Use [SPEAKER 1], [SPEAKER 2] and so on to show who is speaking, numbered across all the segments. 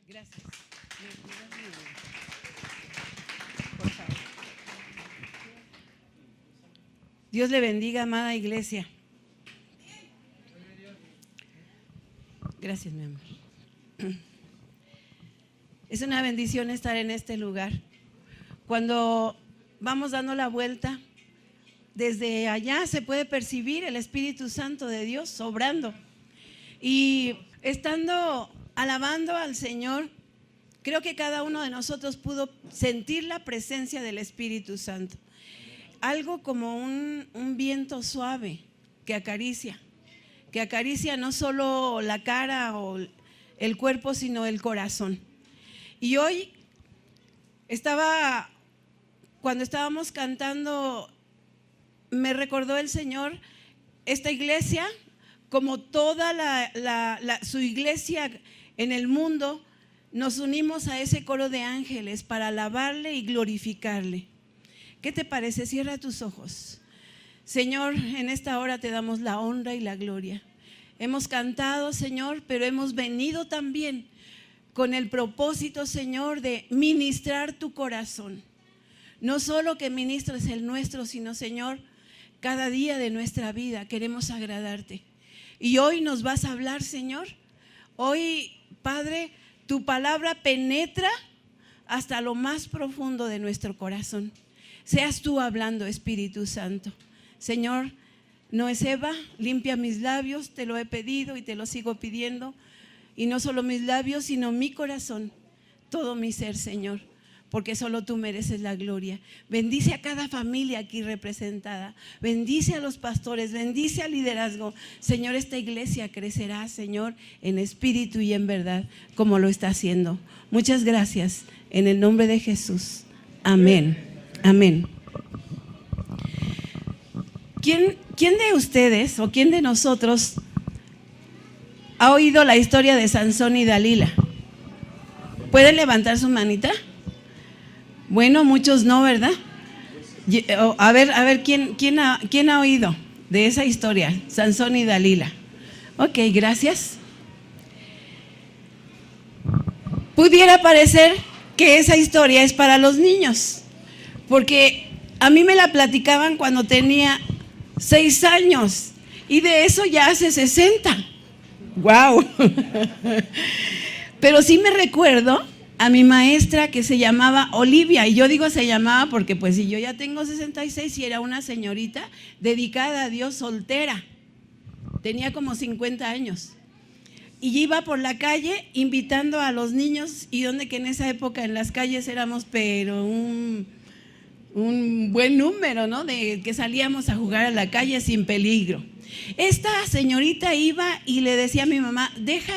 [SPEAKER 1] Gracias. Por favor. Dios le bendiga, amada iglesia. Gracias, mi amor. Es una bendición estar en este lugar. Cuando vamos dando la vuelta, desde allá se puede percibir el Espíritu Santo de Dios sobrando. Y estando alabando al Señor, creo que cada uno de nosotros pudo sentir la presencia del Espíritu Santo. Algo como un viento suave que acaricia no solo la cara o el cuerpo, sino el corazón. Y hoy cuando estábamos cantando, me recordó el Señor esta iglesia, como toda su iglesia en el mundo, nos unimos a ese coro de ángeles para alabarle y glorificarle. ¿Qué te parece? Cierra tus ojos. Señor, en esta hora te damos la honra y la gloria. Hemos cantado, Señor, pero hemos venido también con el propósito, Señor, de ministrar tu corazón. No solo que ministres el nuestro, sino, Señor, cada día de nuestra vida queremos agradarte. Y hoy nos vas a hablar, Señor. Hoy, Padre, tu palabra penetra hasta lo más profundo de nuestro corazón. Seas tú hablando, Espíritu Santo. Señor, no es Eva, limpia mis labios, te lo he pedido y te lo sigo pidiendo. Y no solo mis labios, sino mi corazón, todo mi ser, Señor, porque solo tú mereces la gloria. Bendice a cada familia aquí representada, bendice a los pastores, bendice al liderazgo. Señor, esta iglesia crecerá, Señor, en espíritu y en verdad, como lo está haciendo. Muchas gracias, en el nombre de Jesús. Amén. Amén. ¿Quién de ustedes o quién de nosotros ha oído la historia de Sansón y Dalila? ¿Pueden levantar su manita? Bueno, muchos no, ¿verdad? A ver, ¿quién ha oído de esa historia? Sansón y Dalila. Ok, gracias. Pudiera parecer que esa historia es para los niños, porque a mí me la platicaban cuando tenía 6 años y de eso ya hace 60. ¡Wow! Pero sí me recuerdo a mi maestra que se llamaba Olivia, y yo digo se llamaba porque pues si yo ya tengo 66 y era una señorita dedicada a Dios, soltera, tenía como 50 años. Y iba por la calle invitando a los niños, y donde que en esa época en las calles éramos pero un buen número, ¿no? De que salíamos a jugar a la calle sin peligro. Esta señorita iba y le decía a mi mamá, deja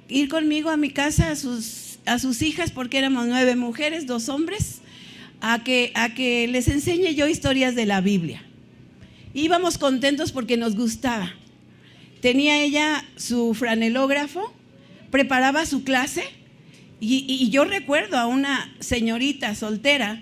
[SPEAKER 1] ir conmigo a mi casa a sus hijas, porque éramos 9 mujeres, 2 hombres, a que les enseñe yo historias de la Biblia. Íbamos contentos porque nos gustaba. Tenía ella su franelógrafo, preparaba su clase y yo recuerdo a una señorita soltera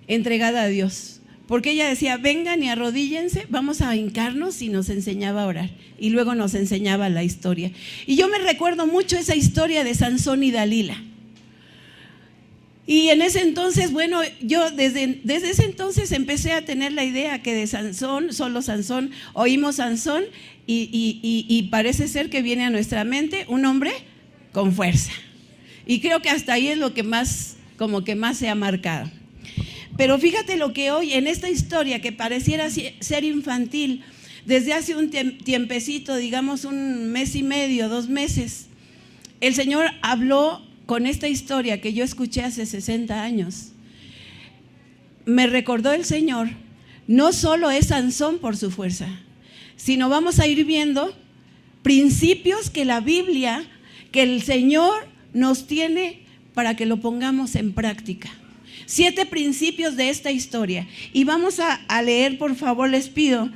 [SPEAKER 1] entregada a Dios, porque ella decía, vengan y arrodíllense, vamos a hincarnos, y nos enseñaba a orar y luego nos enseñaba la historia. Y yo me recuerdo mucho esa historia de Sansón y Dalila. Y en ese entonces, bueno, yo desde ese entonces empecé a tener la idea que de Sansón, solo Sansón, oímos Sansón y parece ser que viene a nuestra mente un hombre con fuerza. Y creo que hasta ahí es lo que más, como que más se ha marcado. Pero fíjate lo que hoy en esta historia que pareciera ser infantil, desde hace un tiempecito, digamos 1 mes y medio, 2 meses, el Señor habló con esta historia que yo escuché hace 60 años. Me recordó el Señor, no solo es Sansón por su fuerza, sino vamos a ir viendo principios que la Biblia, que el Señor nos tiene para que lo pongamos en práctica. 7 principios de esta historia. Y vamos a leer, por favor, les pido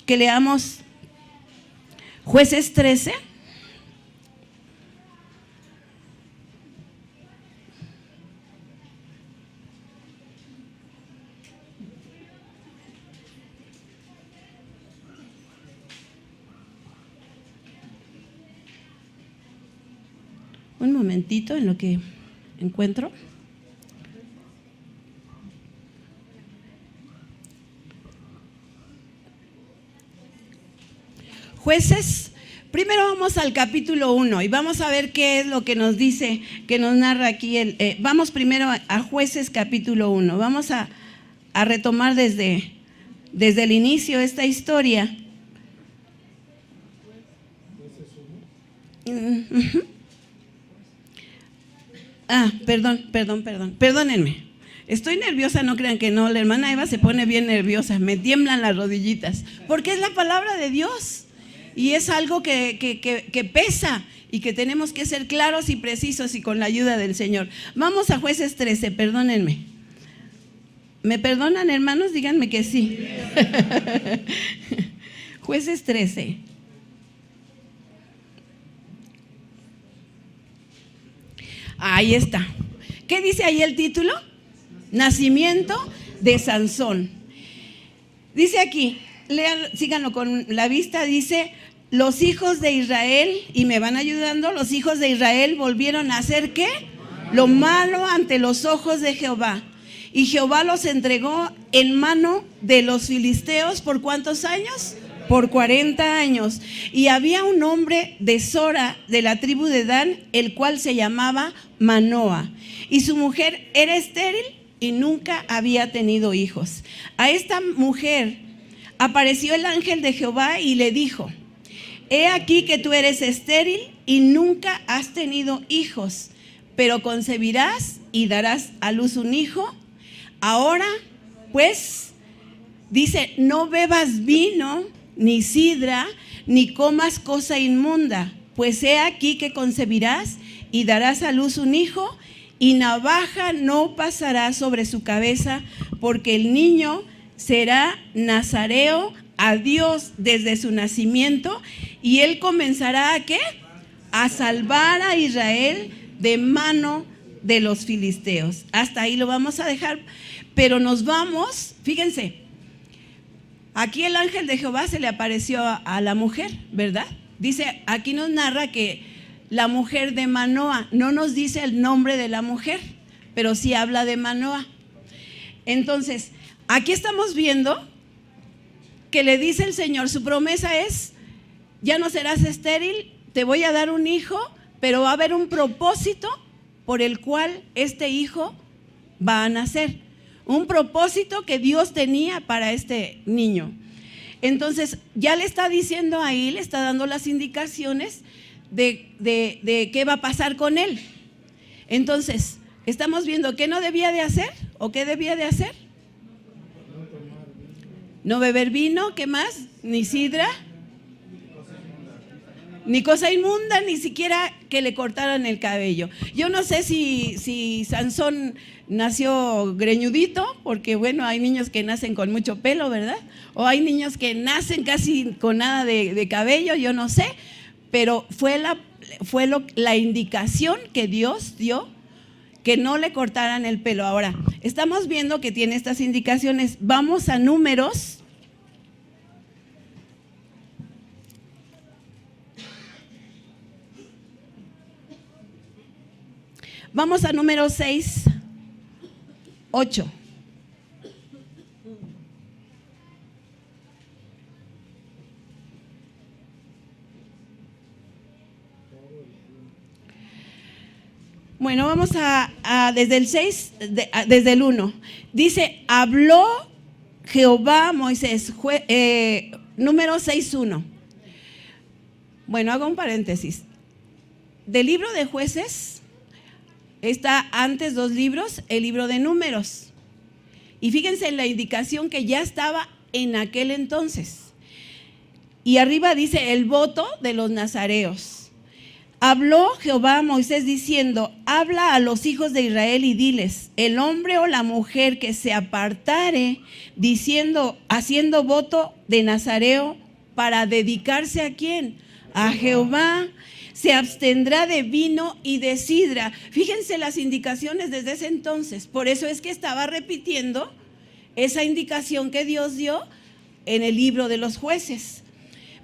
[SPEAKER 1] que leamos Jueces 13. Un momentito en lo que encuentro. Jueces, primero vamos al capítulo 1 y vamos a ver qué es lo que nos dice, que nos narra aquí. Vamos primero a Jueces capítulo 1. Vamos a retomar desde el inicio esta historia. Perdónenme. Estoy nerviosa, no crean que no. La hermana Eva se pone bien nerviosa, me tiemblan las rodillitas, porque es la palabra de Dios y es algo que pesa y que tenemos que ser claros y precisos y con la ayuda del Señor. Vamos a Jueces 13, perdónenme. ¿Me perdonan, hermanos? Díganme que sí. Jueces 13. Ahí está. ¿Qué dice ahí el título? Nacimiento de Sansón. Dice aquí, lean, síganlo con la vista, dice: los hijos de Israel, y me van ayudando, los hijos de Israel volvieron a hacer ¿qué? Lo malo ante los ojos de Jehová. Y Jehová los entregó en mano de los filisteos, ¿por cuántos años? Por 40 años. Y había un hombre de Sora, de la tribu de Dan, el cual se llamaba Manoa. Y su mujer era estéril y nunca había tenido hijos. A esta mujer apareció el ángel de Jehová y le dijo: he aquí que tú eres estéril y nunca has tenido hijos, pero concebirás y darás a luz un hijo. Ahora, pues, dice: no bebas vino, ni sidra, ni comas cosa inmunda, pues he aquí que concebirás y darás a luz un hijo, y navaja no pasará sobre su cabeza, porque el niño será nazareo a Dios desde su nacimiento, y él comenzará ¿a qué? A salvar a Israel de mano de los filisteos. Hasta ahí lo vamos a dejar, pero nos vamos, fíjense, aquí el ángel de Jehová se le apareció a la mujer, ¿verdad? Dice, aquí nos narra que la mujer de Manoa, no nos dice el nombre de la mujer, pero sí habla de Manoa. Entonces, aquí estamos viendo que le dice el Señor, su promesa es: ya no serás estéril, te voy a dar un hijo, pero va a haber un propósito por el cual este hijo va a nacer. Un propósito que Dios tenía para este niño. Entonces, ya le está diciendo ahí, le está dando las indicaciones de qué va a pasar con él. Entonces, estamos viendo qué no debía de hacer o qué debía de hacer. No beber vino, ¿qué más? Ni sidra, ni cosa inmunda, ni siquiera que le cortaran el cabello. Yo no sé si Sansón nació greñudito, porque bueno, hay niños que nacen con mucho pelo, ¿verdad? O hay niños que nacen casi con nada de cabello, yo no sé, pero fue la indicación que Dios dio, que no le cortaran el pelo. Ahora, estamos viendo que tiene estas indicaciones. Vamos a Números. Vamos a Números 6, 8. Bueno, vamos a desde el 6, desde el 1. Dice, habló Jehová a Moisés, Números 6:1. Bueno, hago un paréntesis. Del libro de Jueces está antes 2 libros, el libro de Números. Y fíjense en la indicación que ya estaba en aquel entonces. Y arriba dice el voto de los nazareos. Habló Jehová a Moisés diciendo, habla a los hijos de Israel y diles, el hombre o la mujer que se apartare diciendo, haciendo voto de nazareo para dedicarse ¿a quién? A Jehová, se abstendrá de vino y de sidra. Fíjense las indicaciones desde ese entonces. Por eso es que estaba repitiendo esa indicación que Dios dio en el libro de los Jueces.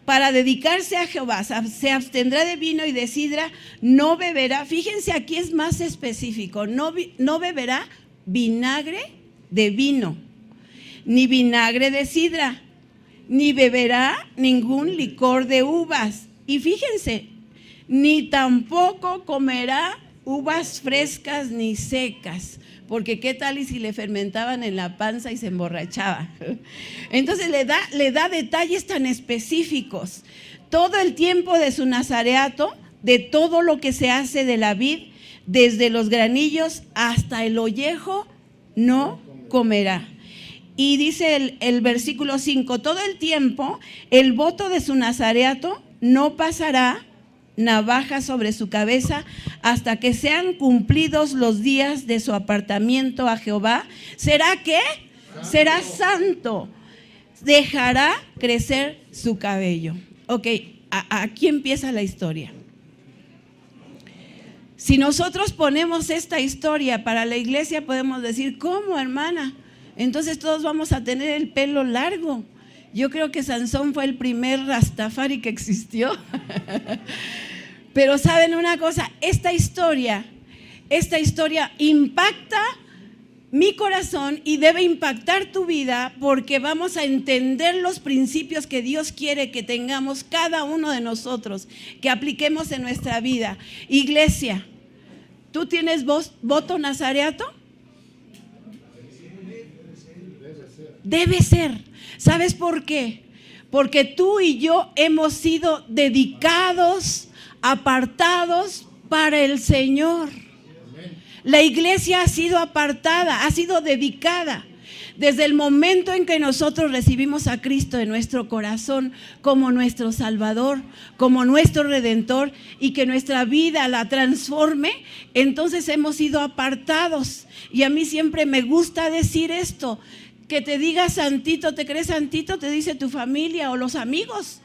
[SPEAKER 1] para dedicarse a Jehová, se abstendrá de vino y de sidra, no beberá. Fíjense, aquí es más específico, no beberá vinagre de vino, ni vinagre de sidra, ni beberá ningún licor de uvas. Y fíjense, ni tampoco comerá uvas frescas ni secas, porque qué tal y si le fermentaban en la panza y se emborrachaba. Entonces le da detalles tan específicos. Todo el tiempo de su nazareato, de todo lo que se hace de la vid, desde los granillos hasta el ollejo, no comerá. Y dice el versículo 5, todo el tiempo el voto de su nazareato no pasará navaja sobre su cabeza hasta que sean cumplidos los días de su apartamiento a Jehová. ¿Será qué? Será santo. Dejará crecer su cabello. Ok, aquí empieza la historia. Si nosotros ponemos esta historia para la iglesia, podemos decir, ¿cómo, hermana? Entonces todos vamos a tener el pelo largo. Yo creo que Sansón fue el primer Rastafari que existió. Pero ¿saben una cosa? Esta historia impacta mi corazón y debe impactar tu vida, porque vamos a entender los principios que Dios quiere que tengamos cada uno de nosotros, que apliquemos en nuestra vida. Iglesia, ¿tú tienes voto nazareato? Debe ser. ¿Sabes por qué? Porque tú y yo hemos sido dedicados, apartados para el Señor. La iglesia ha sido apartada, ha sido dedicada. Desde el momento en que nosotros recibimos a Cristo en nuestro corazón como nuestro Salvador, como nuestro Redentor, y que nuestra vida la transforme, entonces hemos sido apartados. Y a mí siempre me gusta decir esto, que te diga santito, ¿te crees santito? Te dice tu familia o los amigos.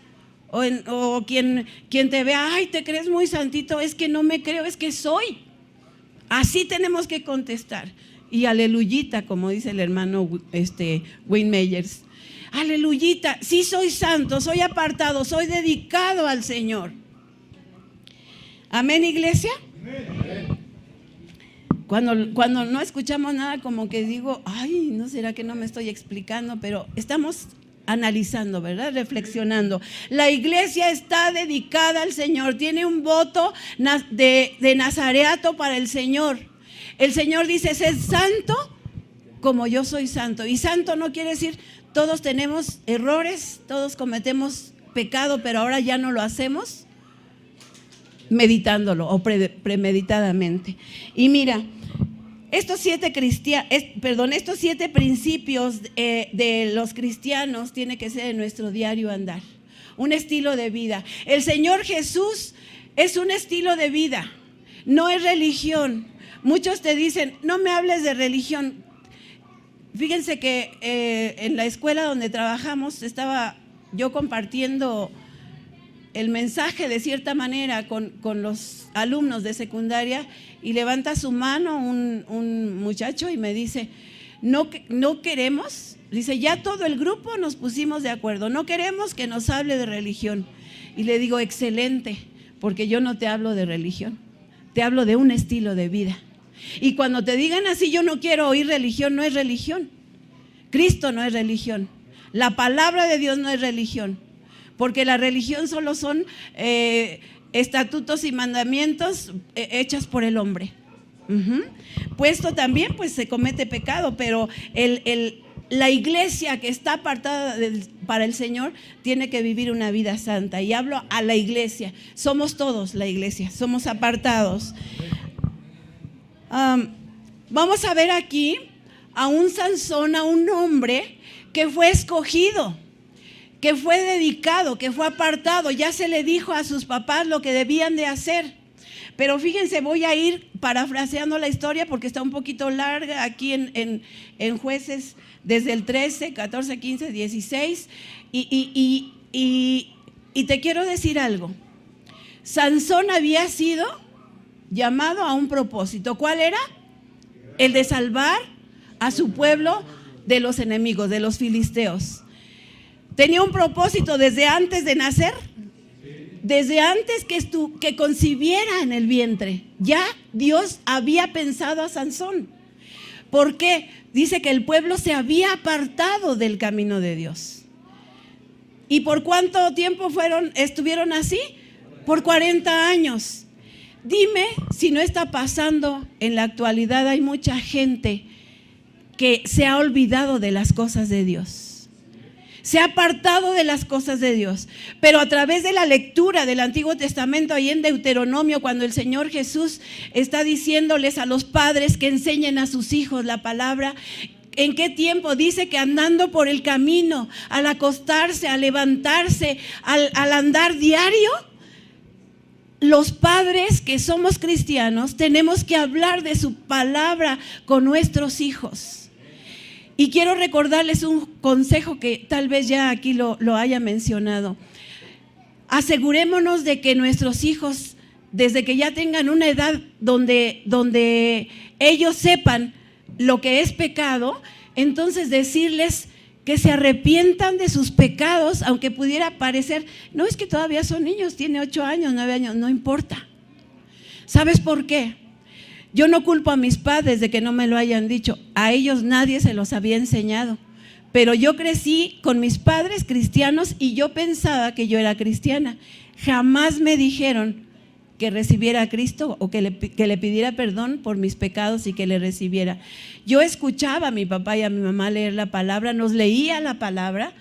[SPEAKER 1] O quien te vea, ay, te crees muy santito, es que no me creo, es que soy. Así tenemos que contestar. Y aleluyita, como dice el hermano Wayne Meyers. Aleluyita, sí soy santo, soy apartado, soy dedicado al Señor. Amén, iglesia. Amén. Cuando no escuchamos nada, como que digo, ay, ¿no será que no me estoy explicando? Pero estamos analizando, ¿verdad? Reflexionando. La iglesia está dedicada al Señor, tiene un voto de nazareato para el Señor. El Señor dice, sed santo como yo soy santo. Y santo no quiere decir, todos tenemos errores, todos cometemos pecado, pero ahora ya no lo hacemos meditándolo o premeditadamente. Y mira, estos 7 principios de los cristianos tiene que ser en nuestro diario andar, un estilo de vida. El Señor Jesús es un estilo de vida, no es religión. Muchos te dicen, no me hables de religión. Fíjense que en la escuela donde trabajamos estaba yo compartiendo el mensaje de cierta manera con los alumnos de secundaria, y levanta su mano un muchacho y me dice, no queremos, dice, ya todo el grupo nos pusimos de acuerdo, no queremos que nos hable de religión. Y le digo, excelente, porque yo no te hablo de religión, te hablo de un estilo de vida. Y cuando te digan así, yo no quiero oír religión, no es religión. Cristo no es religión, la palabra de Dios no es religión. Porque la religión solo son estatutos y mandamientos hechas por el hombre. Puesto también, pues se comete pecado, pero la iglesia que está apartada para el Señor tiene que vivir una vida santa. Y hablo a la iglesia, somos todos la iglesia, somos apartados. Vamos a ver aquí a un Sansón, a un hombre que fue escogido, que fue dedicado, que fue apartado. Ya se le dijo a sus papás lo que debían de hacer. Pero fíjense, voy a ir parafraseando la historia porque está un poquito larga aquí en Jueces, desde el 13, 14, 15, 16. Y te quiero decir algo. Sansón había sido llamado a un propósito. ¿Cuál era? El de salvar a su pueblo de los enemigos, de los filisteos. tenía un propósito desde antes de nacer, desde antes que concibiera en el vientre. Ya Dios había pensado a Sansón. ¿Por qué? Dice que el pueblo se había apartado del camino de Dios. ¿Y por cuánto tiempo estuvieron así? Por 40 años. Dime si no está pasando en la actualidad. Hay mucha gente que se ha olvidado de las cosas de Dios. Se ha apartado de las cosas de Dios. Pero a través de la lectura del Antiguo Testamento, ahí en Deuteronomio, cuando el Señor Jesús está diciéndoles a los padres que enseñen a sus hijos la palabra, ¿en qué tiempo? Dice que andando por el camino, al acostarse, al levantarse, al andar diario, los padres que somos cristianos tenemos que hablar de su palabra con nuestros hijos. Y quiero recordarles un consejo que tal vez ya aquí lo haya mencionado. Asegurémonos de que nuestros hijos, desde que ya tengan una edad donde ellos sepan lo que es pecado, entonces decirles que se arrepientan de sus pecados, aunque pudiera parecer, no, es que todavía son niños, tiene 8 años, 9 años, no importa. ¿Sabes por qué? Yo no culpo a mis padres de que no me lo hayan dicho, a ellos nadie se los había enseñado, pero yo crecí con mis padres cristianos y yo pensaba que yo era cristiana. Jamás me dijeron que recibiera a Cristo o que le pidiera perdón por mis pecados y que le recibiera. Yo escuchaba a mi papá y a mi mamá leer la palabra, nos leía la palabra,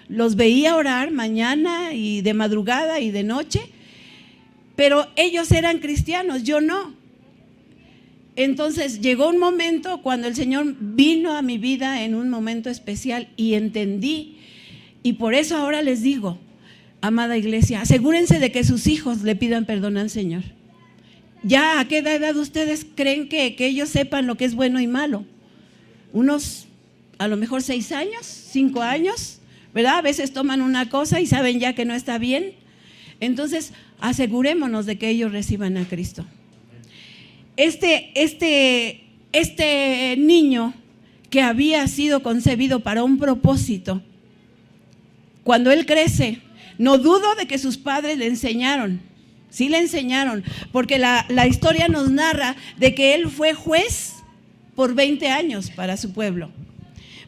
[SPEAKER 1] los veía orar mañana y de madrugada y de noche, pero ellos eran cristianos, yo no. Entonces llegó un momento cuando el Señor vino a mi vida en un momento especial y entendí, y por eso ahora les digo, amada iglesia, asegúrense de que sus hijos le pidan perdón al Señor. ¿Ya a qué edad ustedes creen que ellos sepan lo que es bueno y malo? Unos, a lo mejor 6 años, 5 años, ¿verdad? A veces toman una cosa y saben ya que no está bien. Entonces, asegurémonos de que ellos reciban a Cristo. Este niño que había sido concebido para un propósito, cuando él crece, no dudo de que sus padres le enseñaron, sí le enseñaron, porque la historia nos narra de que él fue juez por 20 años para su pueblo.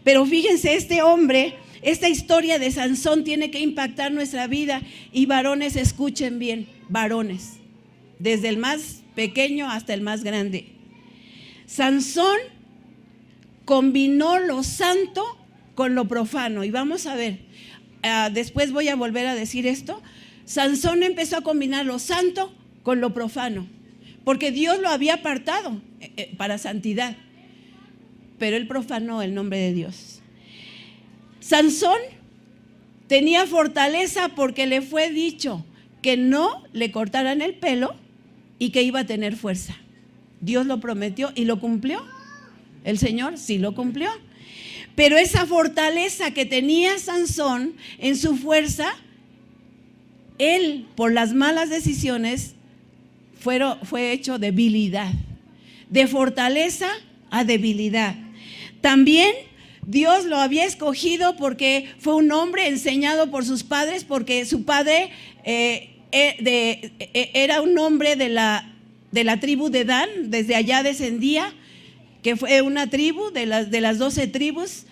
[SPEAKER 1] Pero fíjense, este hombre, esta historia de Sansón tiene que impactar nuestra vida. Y varones, escuchen bien, varones, desde el más pequeño hasta el más grande. Sansón combinó lo santo con lo profano. Y vamos a ver, después voy a volver a decir esto. Sansón empezó a combinar lo santo con lo profano, porque Dios lo había apartado para santidad, pero él profanó el nombre de Dios. Sansón tenía fortaleza porque le fue dicho que no le cortaran el pelo y que iba a tener fuerza. Dios lo prometió y lo cumplió. El Señor sí lo cumplió. Pero esa fortaleza que tenía Sansón en su fuerza, él, por las malas decisiones, fue hecho debilidad. De fortaleza a debilidad. También Dios lo había escogido porque fue un hombre enseñado por sus padres, porque su padre era un hombre de la tribu de Dan, desde allá descendía, que fue una tribu de las 12 tribus.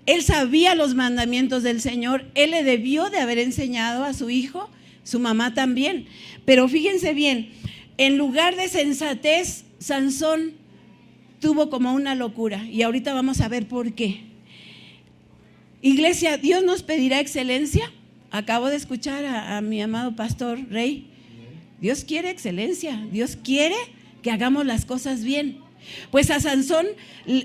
[SPEAKER 1] Él sabía los mandamientos del Señor, él le debió de haber enseñado a su hijo, su mamá también. Pero fíjense bien, en lugar de sensatez, Sansón tuvo como una locura, y ahorita vamos a ver por qué. Iglesia, ¿Dios nos pedirá excelencia? Acabo de escuchar a mi amado pastor Rey. Dios quiere excelencia, Dios quiere que hagamos las cosas bien. Pues a Sansón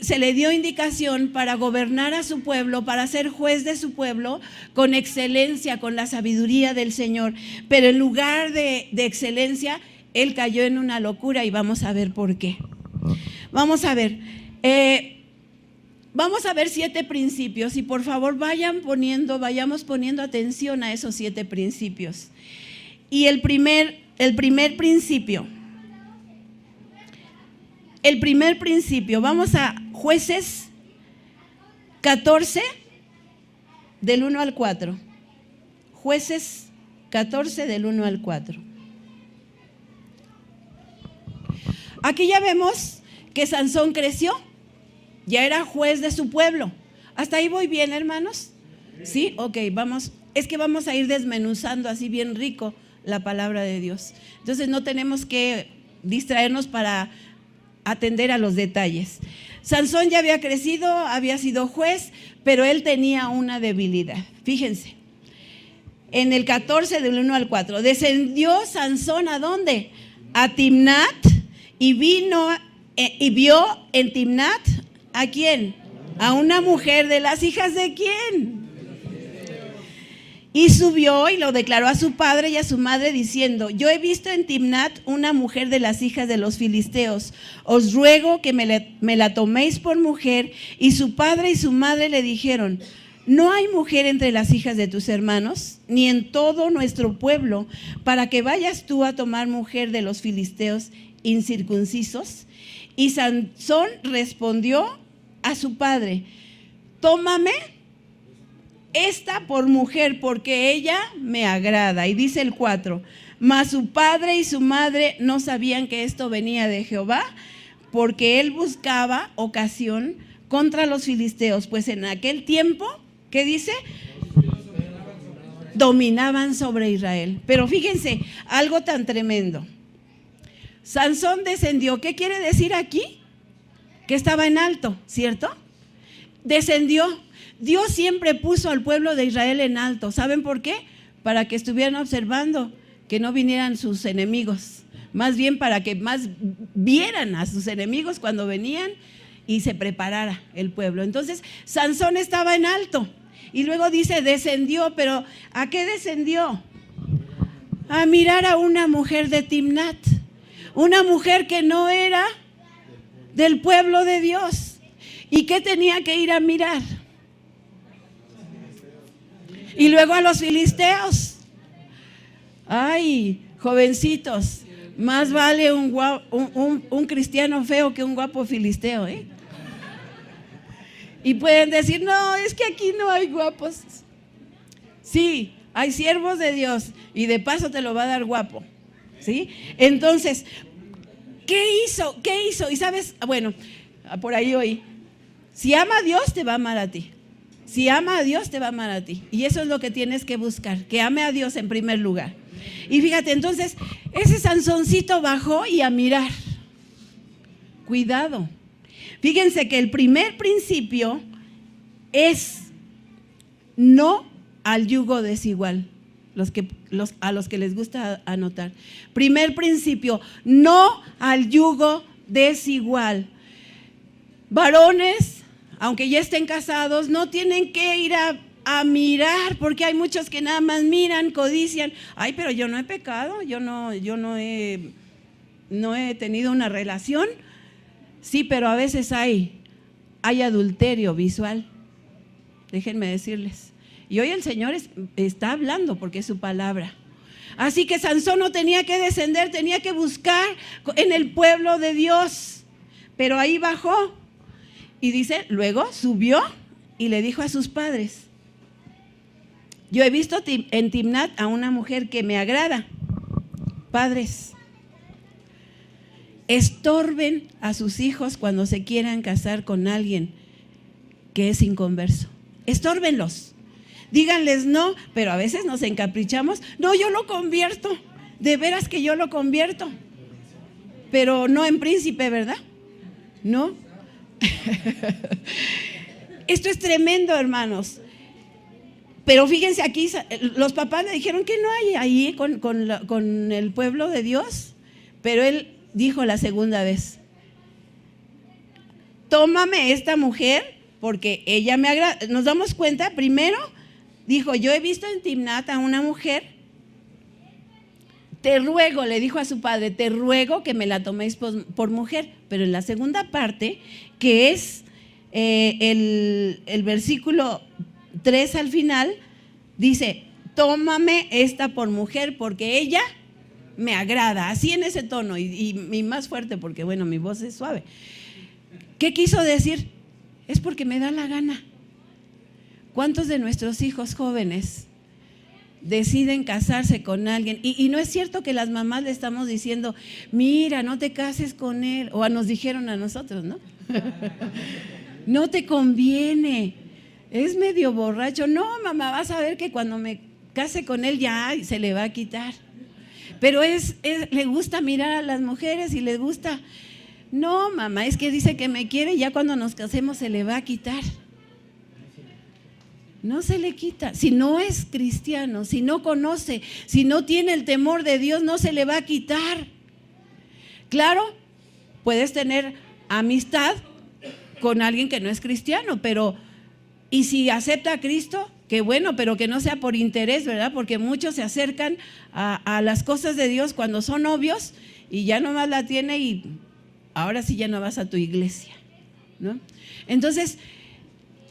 [SPEAKER 1] se le dio indicación para gobernar a su pueblo, para ser juez de su pueblo con excelencia, con la sabiduría del Señor. Pero en lugar de excelencia, él cayó en una locura, y vamos a ver por qué. Vamos a ver 7 principios, y por favor vayamos poniendo atención a esos 7 principios. Y el primer principio, vamos a Jueces 14, del 1 al 4. Jueces 14 del 1 al 4. Aquí ya vemos que Sansón creció, ya era juez de su pueblo. ¿Hasta ahí voy bien, hermanos? ¿Sí? Ok, vamos. Es que vamos a ir desmenuzando así bien rico la palabra de Dios. Entonces no tenemos que distraernos para atender a los detalles. Sansón ya había crecido, había sido juez, pero él tenía una debilidad. Fíjense, en el 14 del 1 al 4, descendió Sansón ¿a dónde? A Timnat, y vio en Timnat ¿a quién? A una mujer de las hijas de quién. Y subió y lo declaró a su padre y a su madre diciendo: yo he visto en Timnat una mujer de las hijas de los filisteos, os ruego que me la toméis por mujer. Y su padre y su madre le dijeron: no hay mujer entre las hijas de tus hermanos, ni en todo nuestro pueblo, para que vayas tú a tomar mujer de los filisteos incircuncisos. Y Sansón respondió a su padre: tómame esta por mujer, porque ella me agrada. Y dice el 4, mas su padre y su madre no sabían que esto venía de Jehová, porque él buscaba ocasión contra los filisteos, pues en aquel tiempo, ¿qué dice? Dominaban sobre Israel. Pero fíjense, algo tan tremendo. Sansón descendió. ¿Qué quiere decir aquí? Que estaba en alto, ¿cierto? Descendió. Dios siempre puso al pueblo de Israel en alto. ¿Saben por qué? Para que estuvieran observando que no vinieran sus enemigos. Más bien para que más vieran a sus enemigos cuando venían y se preparara el pueblo. Entonces, Sansón estaba en alto. Y luego dice, descendió. ¿Pero a qué descendió? A mirar a una mujer de Timnat. Una mujer que no era del pueblo de Dios. ¿Y qué tenía que ir a mirar? Y luego a los filisteos. Ay, jovencitos, más vale un cristiano feo que un guapo filisteo, ¿eh? Y pueden decir, no, es que aquí no hay guapos. Sí, hay siervos de Dios y de paso te lo va a dar guapo, ¿sí? Entonces, ¿qué hizo? ¿Qué hizo? Y sabes, bueno, por ahí oí, si ama a Dios te va a amar a ti. Si ama a Dios, te va a amar a ti. Y eso es lo que tienes que buscar, que ame a Dios en primer lugar. Y fíjate, entonces, ese Sansoncito bajó y a mirar. Cuidado. Fíjense que el primer principio es no al yugo desigual. A los que les gusta anotar. Primer principio, no al yugo desigual. Varones, aunque ya estén casados, no tienen que ir a mirar, porque hay muchos que nada más miran, codician. Ay, pero yo no he pecado, yo no he tenido una relación. Sí, pero a veces hay adulterio visual. Déjenme decirles. Y hoy el Señor está hablando porque es su palabra. Así que Sansón no tenía que descender, tenía que buscar en el pueblo de Dios. Pero ahí bajó. Y dice, luego subió y le dijo a sus padres: yo he visto en Timnat a una mujer que me agrada. Padres, estorben a sus hijos cuando se quieran casar con alguien que es inconverso. Estórbenlos. Díganles no, pero a veces nos encaprichamos. No, yo lo convierto. De veras que yo lo convierto. Pero no en príncipe, ¿verdad? No. Esto es tremendo, hermanos. Pero fíjense aquí, los papás le dijeron que no hay ahí con el pueblo de Dios. Pero él dijo la segunda vez: tómame esta mujer porque ella me agrada. Nos damos cuenta, primero dijo, yo he visto en Timnat a una mujer. Te ruego, le dijo a su padre, te ruego que me la toméis por mujer. Pero en la segunda parte, que es el versículo 3 al final, dice, tómame esta por mujer porque ella me agrada. Así en ese tono y más fuerte porque, bueno, mi voz es suave. ¿Qué quiso decir? Es porque me da la gana. ¿Cuántos de nuestros hijos jóvenes deciden casarse con alguien. Y no es cierto que las mamás le estamos diciendo, mira, no te cases con él. O nos dijeron a nosotros, ¿no? No te conviene, es medio borracho. No, mamá, vas a ver que cuando me case con él ya se le va a quitar. Pero le gusta mirar a las mujeres y les gusta. No, mamá, es que dice que me quiere y ya cuando nos casemos se le va a quitar. No se le quita. Si no es cristiano, si no conoce, si no tiene el temor de Dios, no se le va a quitar. Claro, puedes tener amistad con alguien que no es cristiano, pero y si acepta a Cristo, qué bueno, pero que no sea por interés, ¿verdad? Porque muchos se acercan a las cosas de Dios cuando son novios y ya nomás la tiene y ahora sí ya no vas a tu iglesia, ¿no? Entonces,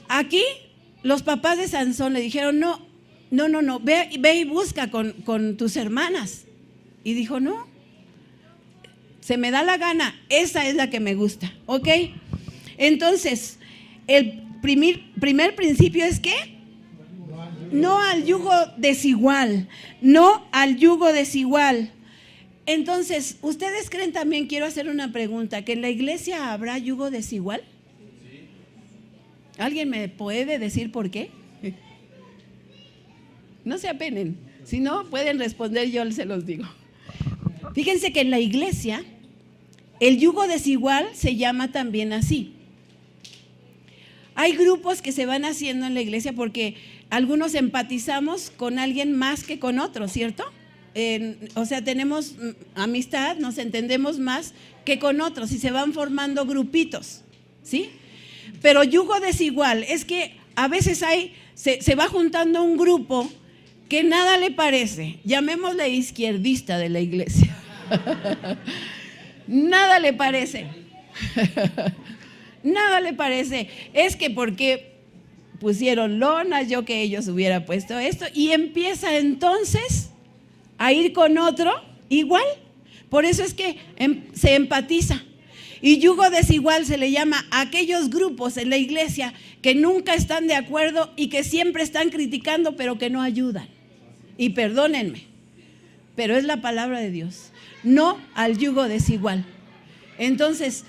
[SPEAKER 1] aquí los papás de Sansón le dijeron, no, ve y busca con tus hermanas. Y dijo, no, se me da la gana, esa es la que me gusta, ¿ok? Entonces, el primer principio es ¿qué? No al yugo desigual, no al yugo desigual. Entonces, ¿ustedes creen también, quiero hacer una pregunta, que en la iglesia habrá yugo desigual? ¿Alguien me puede decir por qué? No se apenen, si no pueden responder, yo se los digo. Fíjense que en la iglesia el yugo desigual se llama también así. Hay grupos que se van haciendo en la iglesia porque algunos empatizamos con alguien más que con otro, ¿cierto? O sea, tenemos amistad, nos entendemos más que con otros y se van formando grupitos, ¿sí? Pero yugo desigual es que a veces se va juntando un grupo que nada le parece, llamémosle izquierdista de la iglesia. Nada le parece. Nada le parece. Es que porque pusieron lonas, yo que ellos hubieran puesto esto, y empieza entonces a ir con otro igual. Por eso es que se empatiza. Y yugo desigual se le llama a aquellos grupos en la iglesia que nunca están de acuerdo y que siempre están criticando, pero que no ayudan. Y perdónenme, pero es la palabra de Dios. No al yugo desigual. Entonces,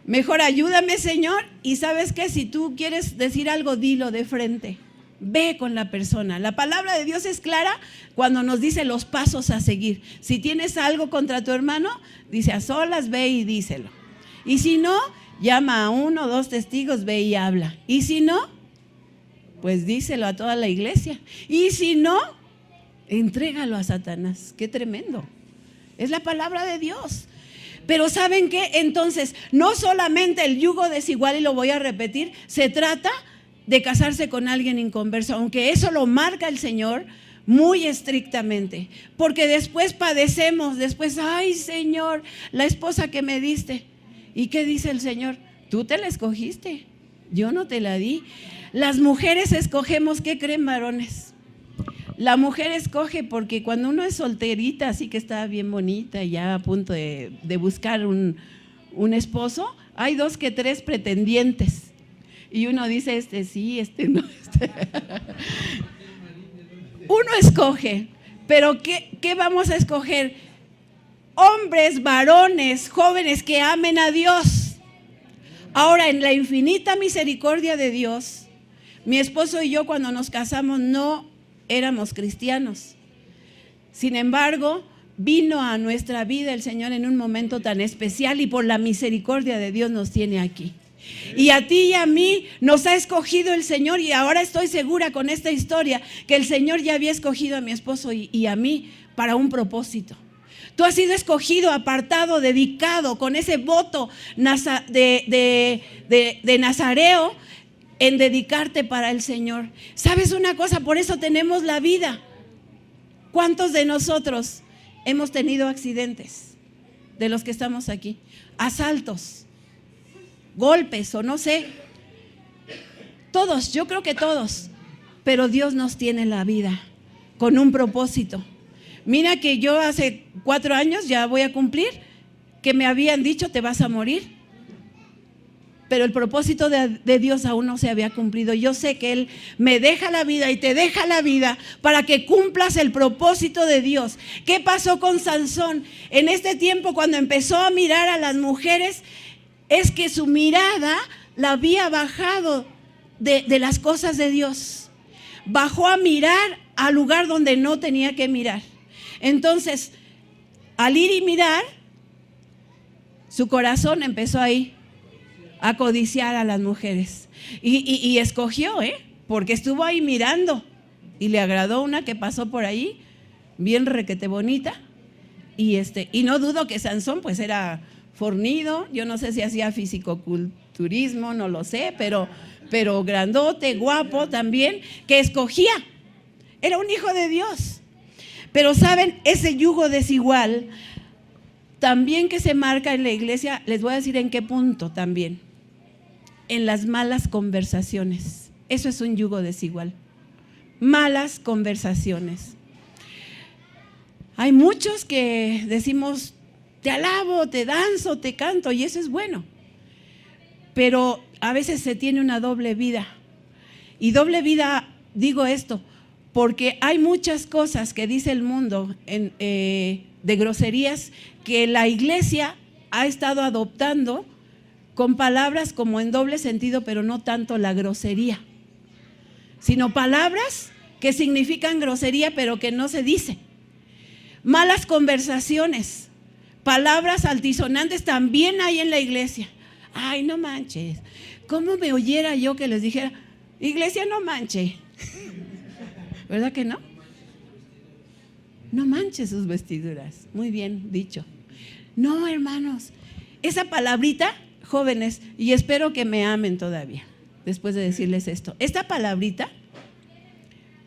[SPEAKER 1] mejor ayúdame, Señor, y ¿sabes qué? Si tú quieres decir algo, dilo de frente. Ve con la persona. La palabra de Dios es clara cuando nos dice los pasos a seguir. Si tienes algo contra tu hermano, dice a solas, ve y díselo. Y si no, llama a 1 o 2 testigos, ve y habla. Y si no, pues díselo a toda la iglesia. Y si no, entrégalo a Satanás. Qué tremendo. Es la palabra de Dios. Pero ¿saben qué? Entonces, no solamente el yugo desigual, y lo voy a repetir, se trata de casarse con alguien inconverso, aunque eso lo marca el Señor muy estrictamente, porque después padecemos, ay Señor, la esposa que me diste. ¿Y qué dice el Señor? Tú te la escogiste, yo no te la di. Las mujeres escogemos, ¿qué creen, varones? La mujer escoge porque cuando uno es solterita, así que está bien bonita y ya a punto de buscar un esposo, hay 2 que 3 pretendientes. Y uno dice, sí, no. Uno escoge, pero ¿qué vamos a escoger? Hombres, varones, jóvenes que amen a Dios. Ahora, en la infinita misericordia de Dios, mi esposo y yo cuando nos casamos no éramos cristianos. Sin embargo, vino a nuestra vida el Señor en un momento tan especial y por la misericordia de Dios nos tiene aquí. Y a ti y a mí nos ha escogido el Señor, y ahora estoy segura con esta historia que el Señor ya había escogido a mi esposo y a mí para un propósito. Tú has sido escogido, apartado, dedicado con ese voto de nazareo en dedicarte para el Señor. ¿Sabes una cosa? Por eso tenemos la vida. ¿Cuántos de nosotros hemos tenido accidentes de los que estamos aquí? Asaltos, golpes o no sé. Todos, yo creo que todos. Pero Dios nos tiene la vida con un propósito. Mira que yo hace 4 años, ya voy a cumplir, que me habían dicho te vas a morir. pero el propósito de Dios aún no se había cumplido. Yo sé que Él me deja la vida y te deja la vida para que cumplas el propósito de Dios. ¿Qué pasó con Sansón? En este tiempo, cuando empezó a mirar a las mujeres, es que su mirada la había bajado de las cosas de Dios. Bajó a mirar al lugar donde no tenía que mirar. Entonces, al ir y mirar, su corazón empezó ahí a codiciar a las mujeres. Y escogió, porque estuvo ahí mirando y le agradó una que pasó por ahí, bien requete bonita. Y no dudo que Sansón pues era fornido, yo no sé si hacía fisicoculturismo, no lo sé, pero grandote, guapo también, que escogía. Era un hijo de Dios. Pero saben, ese yugo desigual también que se marca en la iglesia, les voy a decir en qué punto también. En las malas conversaciones. Eso es un yugo desigual. Malas conversaciones. Hay muchos que decimos, te alabo, te danzo, te canto, y eso es bueno. Pero a veces se tiene una doble vida. Y doble vida, digo esto, porque hay muchas cosas que dice el mundo de groserías que la iglesia ha estado adoptando con palabras como en doble sentido, pero no tanto la grosería, sino palabras que significan grosería, pero que no se dice. Malas conversaciones, palabras altisonantes también hay en la iglesia. Ay, no manches, ¿cómo me oyera yo que les dijera, iglesia, no manche? ¿Verdad que no? No manche sus vestiduras. Muy bien dicho. No, hermanos, esa palabrita, jóvenes, y espero que me amen todavía después de decirles esto. Esta palabrita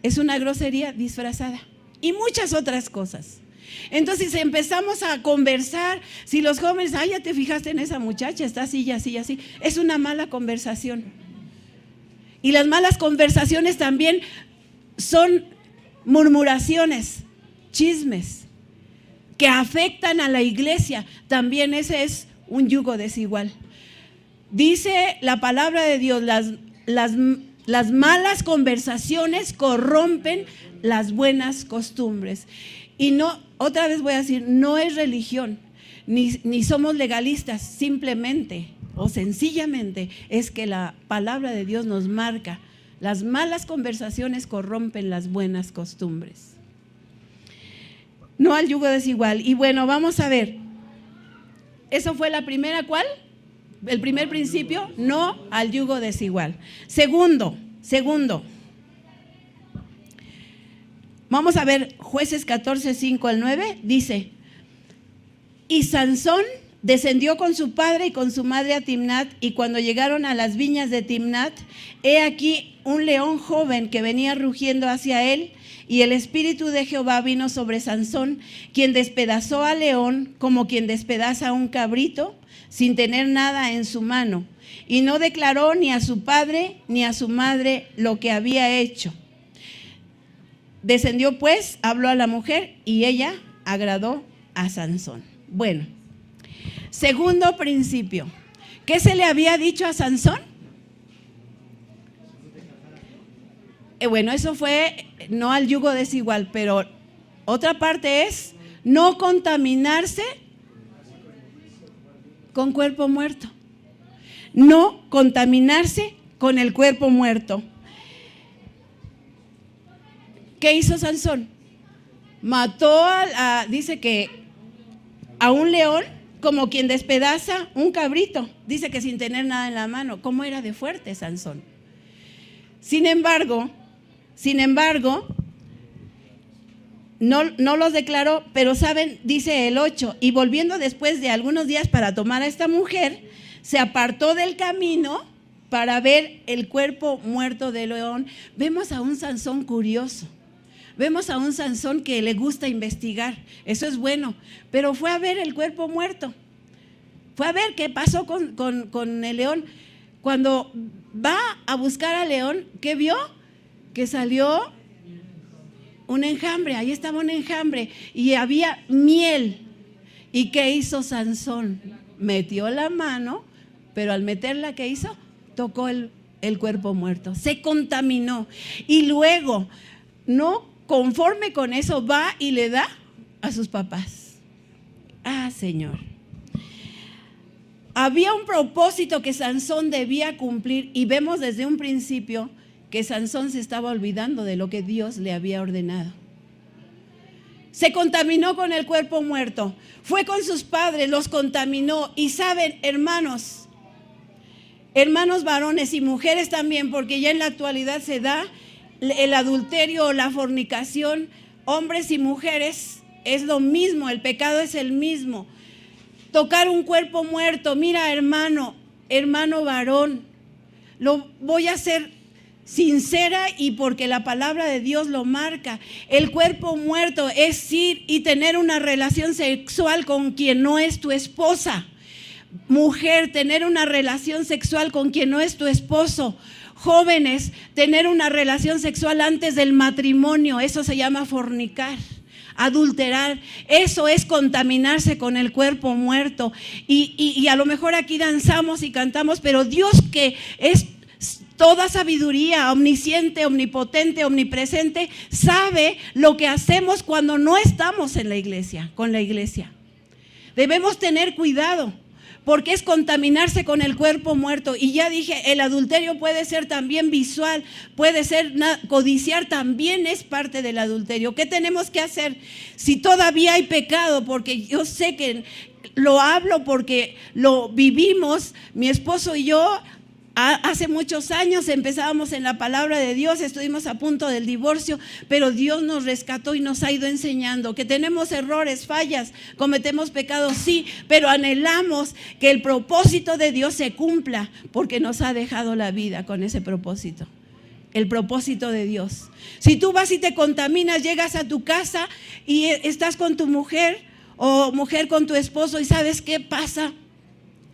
[SPEAKER 1] es una grosería disfrazada y muchas otras cosas. Entonces empezamos a conversar. Si los jóvenes, ay, ya te fijaste en esa muchacha, está así y así y así, es una mala conversación. Y las malas conversaciones también son murmuraciones, chismes, que afectan a la iglesia. También ese es un yugo desigual. Dice la palabra de Dios, las malas conversaciones corrompen las buenas costumbres. Y no, otra vez voy a decir, no es religión, ni somos legalistas, simplemente o sencillamente es que la palabra de Dios nos marca. Las malas conversaciones corrompen las buenas costumbres. No al yugo desigual. Y bueno, vamos a ver. Eso fue la primera, ¿cuál? El primer principio, no al yugo desigual. Segundo, vamos a ver Jueces 14, 5 al 9, dice, y Sansón descendió con su padre y con su madre a Timnat, y cuando llegaron a las viñas de Timnat, he aquí un león joven que venía rugiendo hacia él, y el espíritu de Jehová vino sobre Sansón, quien despedazó al león como quien despedaza a un cabrito, sin tener nada en su mano, y no declaró ni a su padre ni a su madre lo que había hecho. Descendió pues, habló a la mujer, y ella agradó a Sansón. Bueno, segundo principio, ¿qué se le había dicho a Sansón? Bueno, eso fue no al yugo desigual, pero otra parte es no contaminarse con cuerpo muerto. No contaminarse con el cuerpo muerto. ¿Qué hizo Sansón? Mató dice que a un león como quien despedaza un cabrito. Dice que sin tener nada en la mano. ¿Cómo era de fuerte Sansón? Sin embargo, no los declaró, pero saben, dice el 8, y volviendo después de algunos días para tomar a esta mujer, se apartó del camino para ver el cuerpo muerto del león. Vemos a un Sansón curioso, vemos a un Sansón que le gusta investigar, eso es bueno, pero fue a ver el cuerpo muerto, fue a ver qué pasó con el león. Cuando va a buscar al león, ¿qué vio? Que salió un enjambre, ahí estaba un enjambre y había miel. ¿Y qué hizo Sansón? Metió la mano pero al meterla, ¿qué hizo? Tocó el cuerpo muerto, se contaminó. Y luego, no conforme con eso, va y le da a sus papás. Ah, Señor. Había un propósito que Sansón debía cumplir y vemos desde un principio que Sansón se estaba olvidando de lo que Dios le había ordenado. Se contaminó con el cuerpo muerto, fue con sus padres, los contaminó. Y saben, hermanos varones y mujeres también, porque ya en la actualidad se da el adulterio o la fornicación, hombres y mujeres, es lo mismo, el pecado es el mismo. Tocar un cuerpo muerto, mira hermano varón, lo voy a hacer sincera y porque la palabra de Dios lo marca. El cuerpo muerto es ir y tener una relación sexual con quien no es tu esposa. Mujer, tener una relación sexual con quien no es tu esposo. Jóvenes, tener una relación sexual antes del matrimonio, eso se llama fornicar. Adulterar, eso es contaminarse con el cuerpo muerto. Y a lo mejor aquí danzamos y cantamos, pero Dios, que es toda sabiduría, omnisciente, omnipotente, omnipresente, sabe lo que hacemos cuando no estamos en la iglesia, con la iglesia. Debemos tener cuidado, porque es contaminarse con el cuerpo muerto. Y ya dije, el adulterio puede ser también visual, puede ser codiciar, también es parte del adulterio. ¿Qué tenemos que hacer si todavía hay pecado? Porque yo sé que lo hablo porque lo vivimos, mi esposo y yo. Hace muchos años empezábamos en la palabra de Dios, estuvimos a punto del divorcio, pero Dios nos rescató y nos ha ido enseñando que tenemos errores, fallas, cometemos pecados, sí, pero anhelamos que el propósito de Dios se cumpla porque nos ha dejado la vida con ese propósito. El propósito de Dios. Si tú vas y te contaminas, llegas a tu casa y estás con tu mujer o mujer con tu esposo y ¿sabes qué pasa?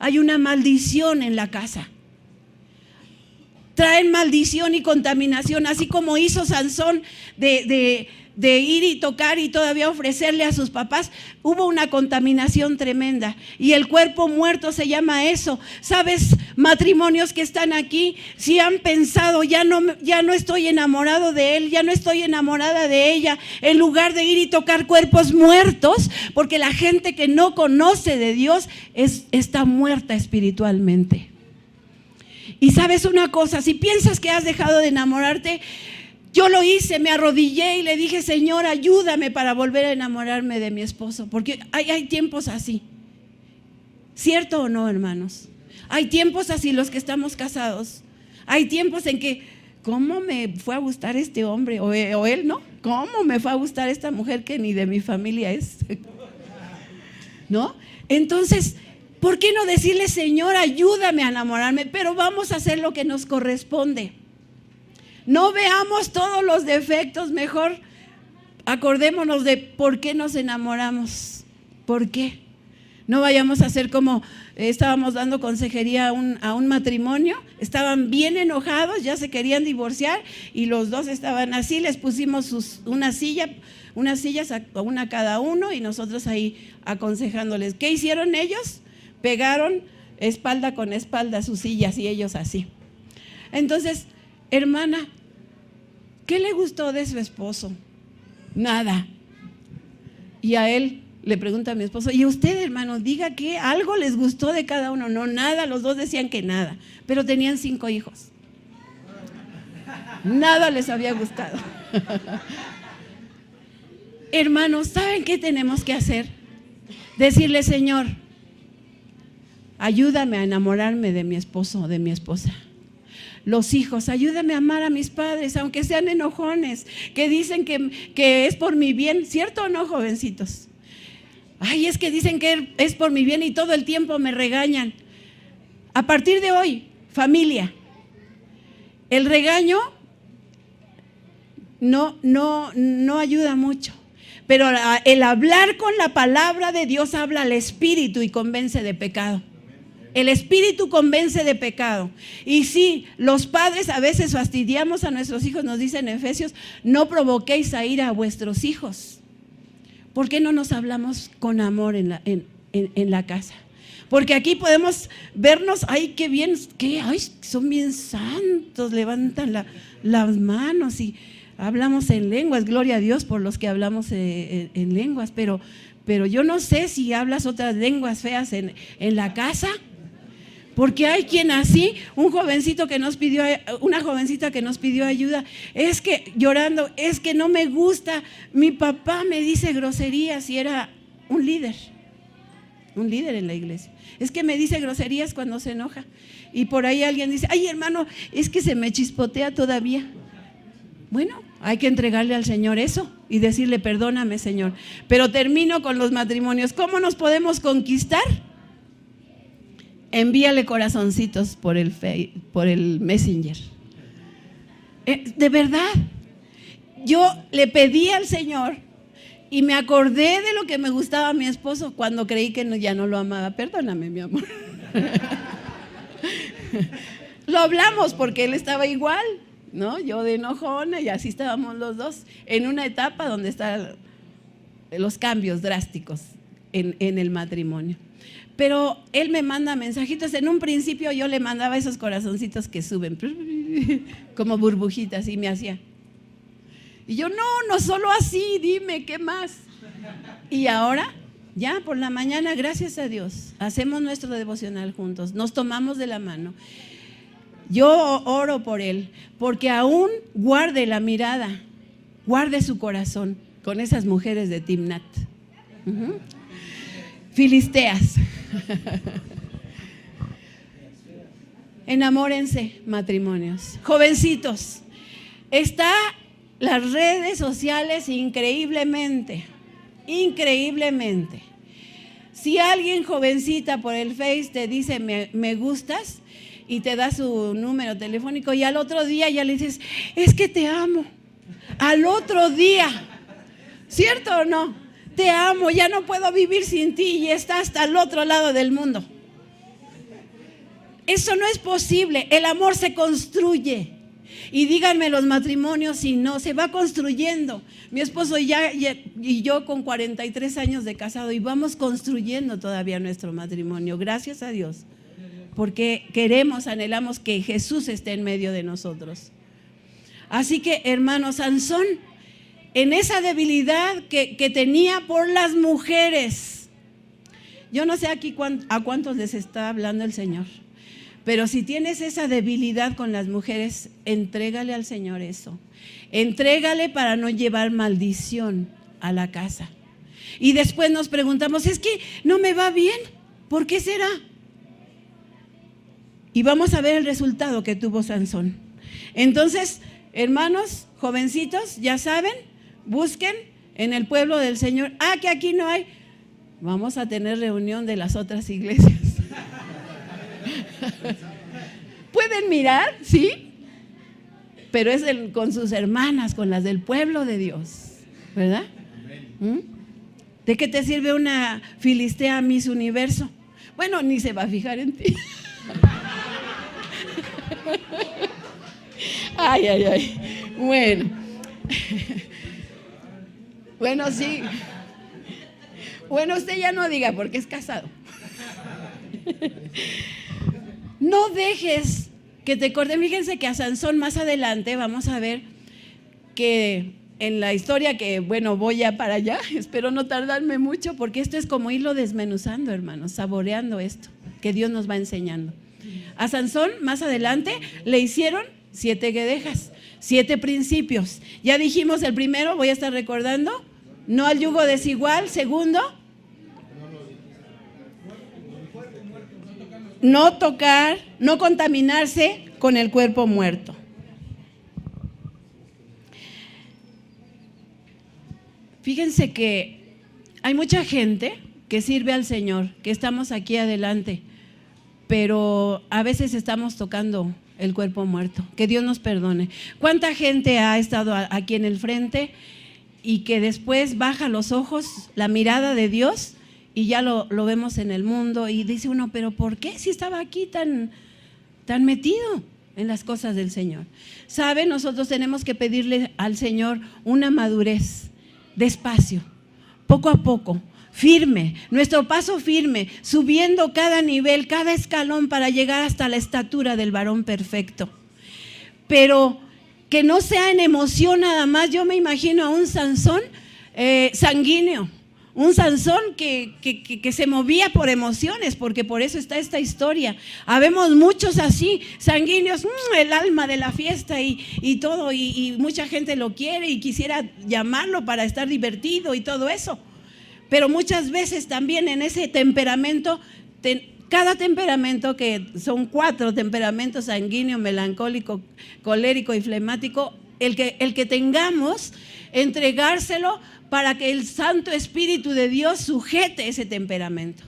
[SPEAKER 1] Hay una maldición en la casa. Traen maldición y contaminación, así como hizo Sansón de ir y tocar y todavía ofrecerle a sus papás. Hubo una contaminación tremenda y el cuerpo muerto se llama eso. ¿Sabes? Matrimonios que están aquí, si han pensado, ya no estoy enamorado de él, ya no estoy enamorada de ella, en lugar de ir y tocar cuerpos muertos, porque la gente que no conoce de Dios está muerta espiritualmente. Y sabes una cosa, si piensas que has dejado de enamorarte, yo lo hice, me arrodillé y le dije, Señor, ayúdame para volver a enamorarme de mi esposo, porque hay tiempos así. ¿Cierto o no, hermanos? Hay tiempos así los que estamos casados. Hay tiempos en que, ¿cómo me fue a gustar este hombre? O él, ¿no? ¿Cómo me fue a gustar esta mujer que ni de mi familia es? ¿No? Entonces, ¿por qué no decirle, Señor, ayúdame a enamorarme? Pero vamos a hacer lo que nos corresponde. No veamos todos los defectos, mejor acordémonos de por qué nos enamoramos. ¿Por qué? No vayamos a hacer como estábamos dando consejería a un matrimonio, estaban bien enojados, ya se querían divorciar y los dos estaban así, les pusimos unas sillas, una cada uno y nosotros ahí aconsejándoles. ¿Qué hicieron ellos? Pegaron espalda con espalda sus sillas y ellos así. Entonces, hermana, ¿qué le gustó de su esposo? Nada. Y a él le pregunta a mi esposo, ¿y usted, hermano, diga que algo les gustó de cada uno? No, nada, los dos decían que nada, pero tenían 5 hijos. Nada les había gustado. Hermanos, ¿saben qué tenemos que hacer? Decirle, Señor, ayúdame a enamorarme de mi esposo o de mi esposa. Los hijos, ayúdame a amar a mis padres, aunque sean enojones, que dicen que es por mi bien. ¿Cierto o no, jovencitos? Ay, es que dicen que es por mi bien y todo el tiempo me regañan. A partir de hoy, familia, el regaño no ayuda mucho. Pero el hablar con la palabra de Dios habla al espíritu y convence de pecado. El espíritu convence de pecado. Y sí, los padres a veces fastidiamos a nuestros hijos, nos dicen en Efesios, no provoquéis a ira a vuestros hijos. ¿Por qué no nos hablamos con amor en la casa? Porque aquí podemos vernos, ay, qué bien, ay, son bien santos, levantan las manos y hablamos en lenguas, gloria a Dios por los que hablamos en lenguas, pero yo no sé si hablas otras lenguas feas en la casa, porque hay quien así, una jovencita que nos pidió ayuda, es que llorando, es que no me gusta, mi papá me dice groserías y era un líder en la iglesia. Es que me dice groserías cuando se enoja. Y por ahí alguien dice, ay hermano, es que se me chispotea todavía. Bueno, hay que entregarle al Señor eso y decirle, perdóname Señor. Pero termino con los matrimonios. ¿Cómo nos podemos conquistar? Envíale corazoncitos por el Messenger. De verdad, yo le pedí al Señor y me acordé de lo que me gustaba a mi esposo cuando creí que ya no lo amaba. Perdóname, mi amor. Lo hablamos porque él estaba igual, ¿no? Yo de enojona y así estábamos los dos en una etapa donde están los cambios drásticos en el matrimonio. Pero él me manda mensajitos. En un principio yo le mandaba esos corazoncitos que suben como burbujitas y me hacía. Y yo, no solo así, dime, ¿qué más? Y ahora, ya por la mañana, gracias a Dios, hacemos nuestro devocional juntos, nos tomamos de la mano. Yo oro por él, porque aún guarde la mirada, guarde su corazón con esas mujeres de Timnat. Filisteas. Enamórense, matrimonios. Jovencitos, está las redes sociales increíblemente. Si alguien jovencita por el Face te dice me gustas y te da su número telefónico y al otro día ya le dices, es que te amo. Al otro día, ¿cierto o no? Te amo, ya no puedo vivir sin ti y está hasta el otro lado del mundo. Eso no es posible, el amor se construye. Y díganme los matrimonios si no, se va construyendo. Mi esposo y yo con 43 años de casado y vamos construyendo todavía nuestro matrimonio, gracias a Dios. Porque queremos, anhelamos que Jesús esté en medio de nosotros. Así que, hermano Sansón, en esa debilidad que tenía por las mujeres, yo no sé aquí a cuántos les está hablando el Señor. Pero si tienes esa debilidad con las mujeres, entrégale al Señor eso. Entrégale para no llevar maldición a la casa. Y después nos preguntamos, es que no me va bien, ¿por qué será? Y vamos a ver el resultado que tuvo Sansón. Entonces, hermanos, jovencitos, ya saben, busquen en el pueblo del Señor. Que aquí no hay. Vamos a tener reunión de las otras iglesias. Pueden mirar, sí, pero es con sus hermanas, con las del pueblo de Dios, ¿verdad? ¿De qué te sirve una filistea Miss Universo? Bueno, ni se va a fijar en ti. Ay. Bueno, sí. Bueno, usted ya no diga porque es casado. No dejes que te corten. Fíjense que a Sansón más adelante vamos a ver que en la historia que, bueno, voy ya para allá, espero no tardarme mucho porque esto es como irlo desmenuzando, hermanos, saboreando esto que Dios nos va enseñando. A Sansón más adelante le hicieron 7 guedejas, 7 principios. Ya dijimos el primero, voy a estar recordando, no al yugo desigual. Segundo, no tocar, no contaminarse con el cuerpo muerto. Fíjense que hay mucha gente que sirve al Señor, que estamos aquí adelante, pero a veces estamos tocando el cuerpo muerto. Que Dios nos perdone. ¿Cuánta gente ha estado aquí en el frente y que después baja los ojos, la mirada de Dios, y ya lo vemos en el mundo y dice uno, pero ¿por qué si estaba aquí tan metido en las cosas del Señor? ¿Sabe? Nosotros tenemos que pedirle al Señor una madurez, despacio, poco a poco, firme, nuestro paso firme, subiendo cada nivel, cada escalón para llegar hasta la estatura del varón perfecto. Pero que no sea en emoción nada más. Yo me imagino a un Sansón sanguíneo, un Sansón que se movía por emociones, porque por eso está esta historia. Habemos muchos así, sanguíneos, el alma de la fiesta y todo, y mucha gente lo quiere y quisiera llamarlo para estar divertido y todo eso. Pero muchas veces también en ese temperamento, cada temperamento, que son 4 temperamentos: sanguíneo, melancólico, colérico y flemático, el que tengamos, entregárselo para que el Santo Espíritu de Dios sujete ese temperamento.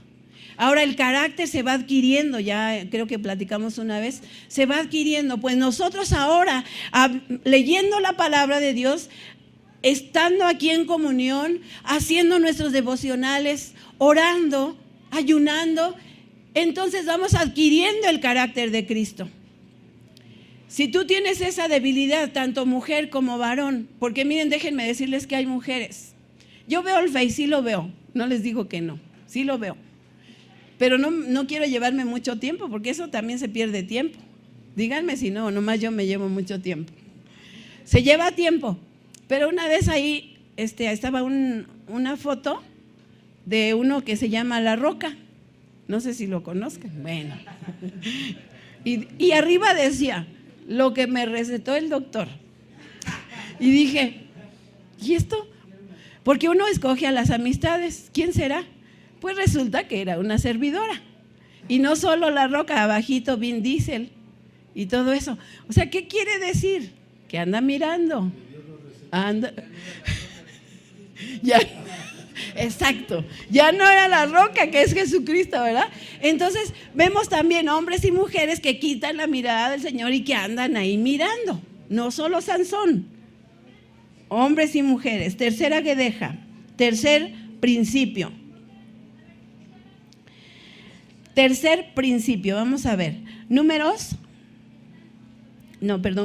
[SPEAKER 1] Ahora el carácter se va adquiriendo, ya creo que platicamos una vez, se va adquiriendo. Pues nosotros ahora, leyendo la palabra de Dios, estando aquí en comunión, haciendo nuestros devocionales, orando, ayunando, entonces vamos adquiriendo el carácter de Cristo. Si tú tienes esa debilidad, tanto mujer como varón, porque miren, déjenme decirles que hay mujeres. Yo veo el Face, sí lo veo, no les digo que no, sí lo veo. Pero no quiero llevarme mucho tiempo, porque eso también se pierde tiempo. Díganme si no, nomás yo me llevo mucho tiempo. Se lleva tiempo, pero una vez ahí estaba una foto de uno que se llama La Roca. No sé si lo conozcan. Bueno. Y arriba decía: lo que me recetó el doctor. Y dije, ¿y esto? Porque uno escoge a las amistades. ¿Quién será? Pues resulta que era una servidora. Y no solo La Roca, abajito Vin Diesel y todo eso. O sea, ¿qué quiere decir? Que anda mirando. Anda. Ya. Exacto, ya no era La Roca, que es Jesucristo, ¿verdad? Entonces vemos también hombres y mujeres que quitan la mirada del Señor y que andan ahí mirando. No solo Sansón, hombres y mujeres. Tercera guedeja, tercer principio. Tercer principio, vamos a ver.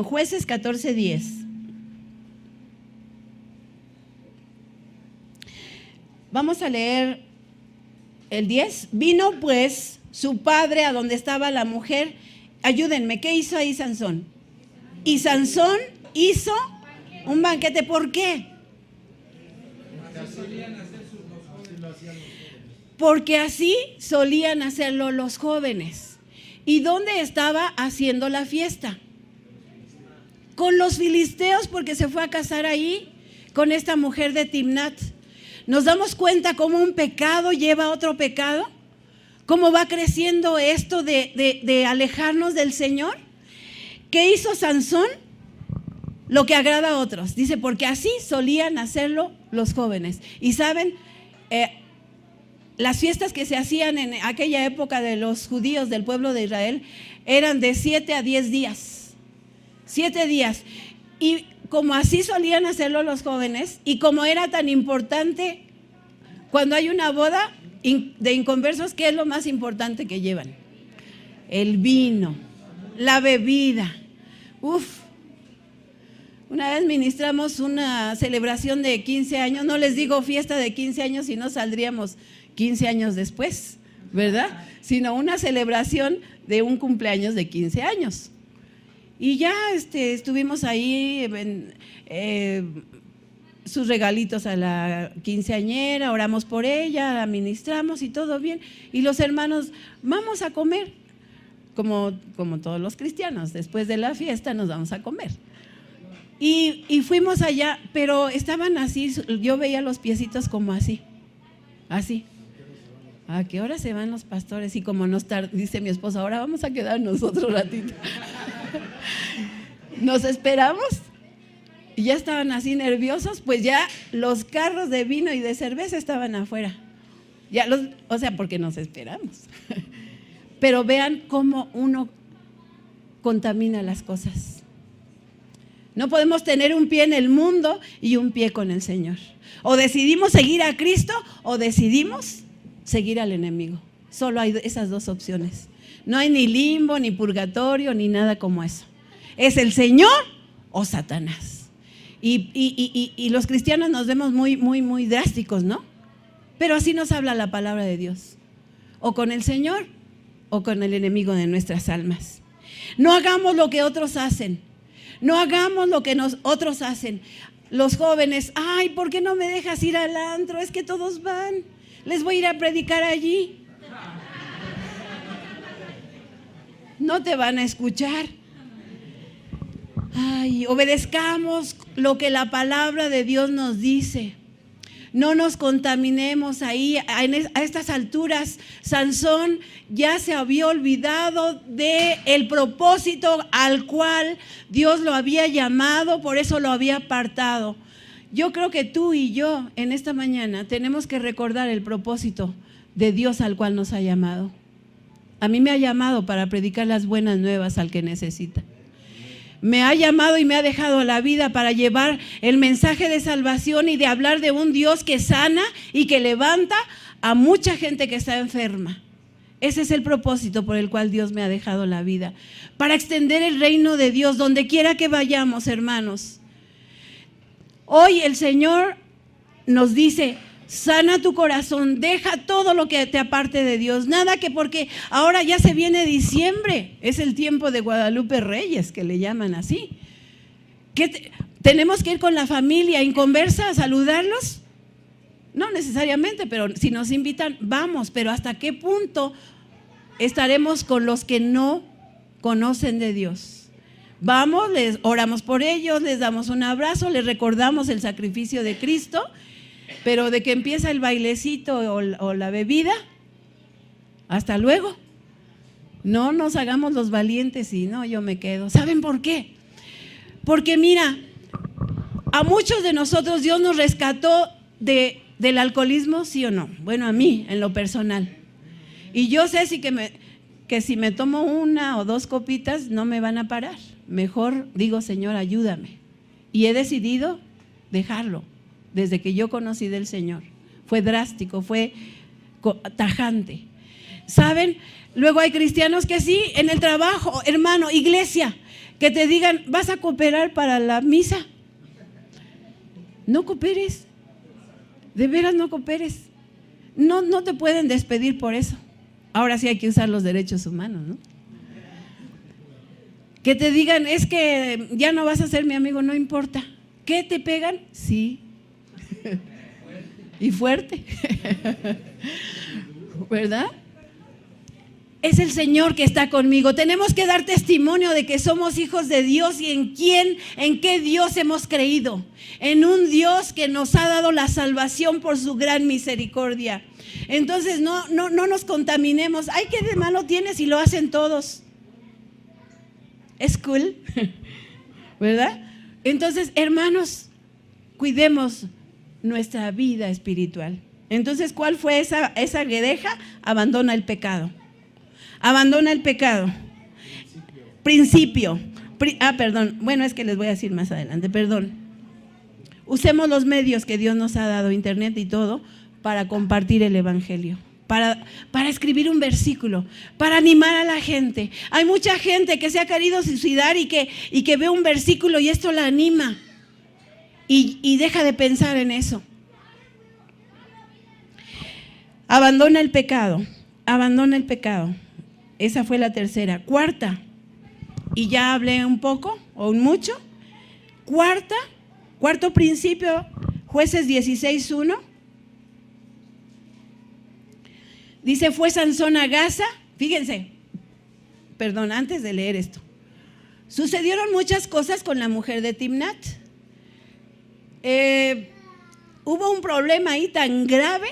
[SPEAKER 1] Jueces 14:10. Vamos a leer el 10. Vino pues su padre a donde estaba la mujer. Ayúdenme, ¿qué hizo ahí Sansón? Y Sansón hizo un banquete. ¿Por qué? Porque así solían hacerlo los jóvenes. ¿Y dónde estaba haciendo la fiesta? Con los filisteos, porque se fue a casar ahí con esta mujer de Timnat. ¿Nos damos cuenta cómo un pecado lleva a otro pecado? ¿Cómo va creciendo esto de alejarnos del Señor? ¿Qué hizo Sansón? Lo que agrada a otros. Dice, porque así solían hacerlo los jóvenes. Y saben, las fiestas que se hacían en aquella época de los judíos del pueblo de Israel eran de 7 a 10 días. 7 días. Y como así solían hacerlo los jóvenes, y como era tan importante cuando hay una boda de inconversos, ¿qué es lo más importante que llevan? El vino, la bebida. Una vez ministramos una celebración de 15 años, no les digo fiesta de 15 años, si no saldríamos 15 años después, ¿verdad? Sino una celebración de un cumpleaños de 15 años. Y ya estuvimos ahí, sus regalitos a la quinceañera, oramos por ella, la ministramos y todo bien. Y los hermanos, vamos a comer, como todos los cristianos, después de la fiesta nos vamos a comer. Y fuimos allá, pero estaban así, yo veía los piecitos como así. ¿A qué hora se van los pastores? Y como dice mi esposa, ahora vamos a quedar nosotros un ratito. Nos esperamos y ya estaban así nerviosos, pues ya los carros de vino y de cerveza estaban afuera. Porque nos esperamos. Pero vean cómo uno contamina las cosas. No podemos tener un pie en el mundo y un pie con el Señor. O decidimos seguir a Cristo o decidimos seguir al enemigo. Solo hay esas dos opciones. No hay ni limbo, ni purgatorio, ni nada como eso. ¿Es el Señor o Satanás? Y los cristianos nos vemos muy, muy, muy drásticos, ¿no? Pero así nos habla la palabra de Dios. O con el Señor o con el enemigo de nuestras almas. No hagamos lo que otros hacen. No hagamos lo que otros hacen. Los jóvenes, ay, ¿por qué no me dejas ir al antro? Es que todos van. Les voy a ir a predicar allí. No te van a escuchar. Ay, obedezcamos lo que la palabra de Dios nos dice. No nos contaminemos ahí. A estas alturas, Sansón ya se había olvidado del propósito al cual Dios lo había llamado, por eso lo había apartado. Yo creo que tú y yo en esta mañana tenemos que recordar el propósito de Dios al cual nos ha llamado. A mí me ha llamado para predicar las buenas nuevas al que necesita. Me ha llamado y me ha dejado la vida para llevar el mensaje de salvación y de hablar de un Dios que sana y que levanta a mucha gente que está enferma. Ese es el propósito por el cual Dios me ha dejado la vida. Para extender el reino de Dios donde quiera que vayamos, hermanos. Hoy el Señor nos dice: sana tu corazón, deja todo lo que te aparte de Dios. Nada que porque ahora ya se viene diciembre, es el tiempo de Guadalupe Reyes, que le llaman así. ¿Tenemos que ir con la familia en conversa a saludarlos? No necesariamente, pero si nos invitan, vamos. Pero ¿hasta qué punto estaremos con los que no conocen de Dios? Vamos, les oramos por ellos, les damos un abrazo, les recordamos el sacrificio de Cristo. Pero de que empieza el bailecito o la bebida, hasta luego. No nos hagamos los valientes y no, yo me quedo. ¿Saben por qué? Porque mira, a muchos de nosotros Dios nos rescató del alcoholismo, ¿sí o no? Bueno, a mí, en lo personal. Y yo sé que si me tomo 1 o 2 copitas no me van a parar. Mejor digo: Señor, ayúdame. Y he decidido dejarlo. Desde que yo conocí del Señor. Fue drástico, fue tajante. ¿Saben? Luego hay cristianos que sí, en el trabajo, hermano, iglesia, que te digan: ¿vas a cooperar para la misa? No cooperes. De veras no cooperes. No te pueden despedir por eso. Ahora sí hay que usar los derechos humanos, ¿no? Que te digan: es que ya no vas a ser mi amigo, no importa. ¿Qué te pegan? Sí. Y fuerte. ¿Verdad? Es el Señor que está conmigo. Tenemos que dar testimonio de que somos hijos de Dios y en qué Dios hemos creído. En un Dios que nos ha dado la salvación por su gran misericordia. Entonces no nos contaminemos. Ay, qué de malo tienes y lo hacen todos. Es cool. ¿Verdad? Entonces, hermanos, cuidemos nuestra vida espiritual. Entonces, ¿cuál fue esa guedeja? Abandona el pecado. Abandona el pecado. Principio. Perdón. Bueno, es que les voy a decir más adelante. Perdón. Usemos los medios que Dios nos ha dado, internet y todo, para compartir el evangelio. Para escribir un versículo, para animar a la gente. Hay mucha gente que se ha querido suicidar y que ve un versículo y esto la anima. Y deja de pensar en eso. Abandona el pecado. Abandona el pecado. Esa fue la tercera. Cuarta, y ya hablé un poco o un mucho. Cuarto principio, Jueces 16:1. Dice: fue Sansón a Gaza. Fíjense, perdón, antes de leer esto. Sucedieron muchas cosas con la mujer de Timnat. Hubo un problema ahí tan grave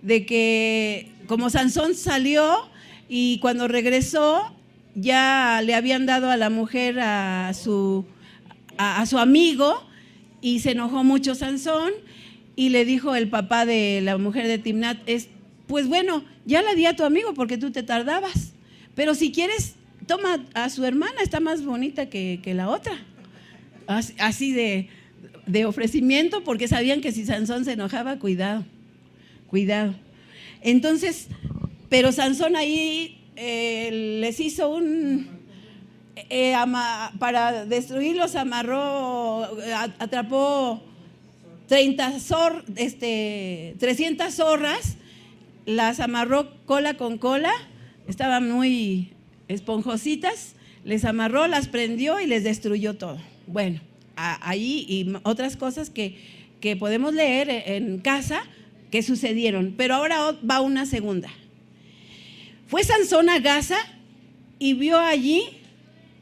[SPEAKER 1] de que como Sansón salió y cuando regresó ya le habían dado a la mujer a su amigo y se enojó mucho Sansón y le dijo el papá de la mujer de Timnat: pues bueno, ya la di a tu amigo porque tú te tardabas, pero si quieres toma a su hermana, está más bonita que la otra. Así de ofrecimiento, porque sabían que si Sansón se enojaba, cuidado. Entonces, pero Sansón ahí les hizo para destruirlos, atrapó 300 zorras, las amarró cola con cola, estaban muy esponjositas, les amarró, las prendió y les destruyó todo. Bueno, ahí y otras cosas que podemos leer en casa que sucedieron, pero ahora va una segunda. Fue Sansón a Gaza y vio allí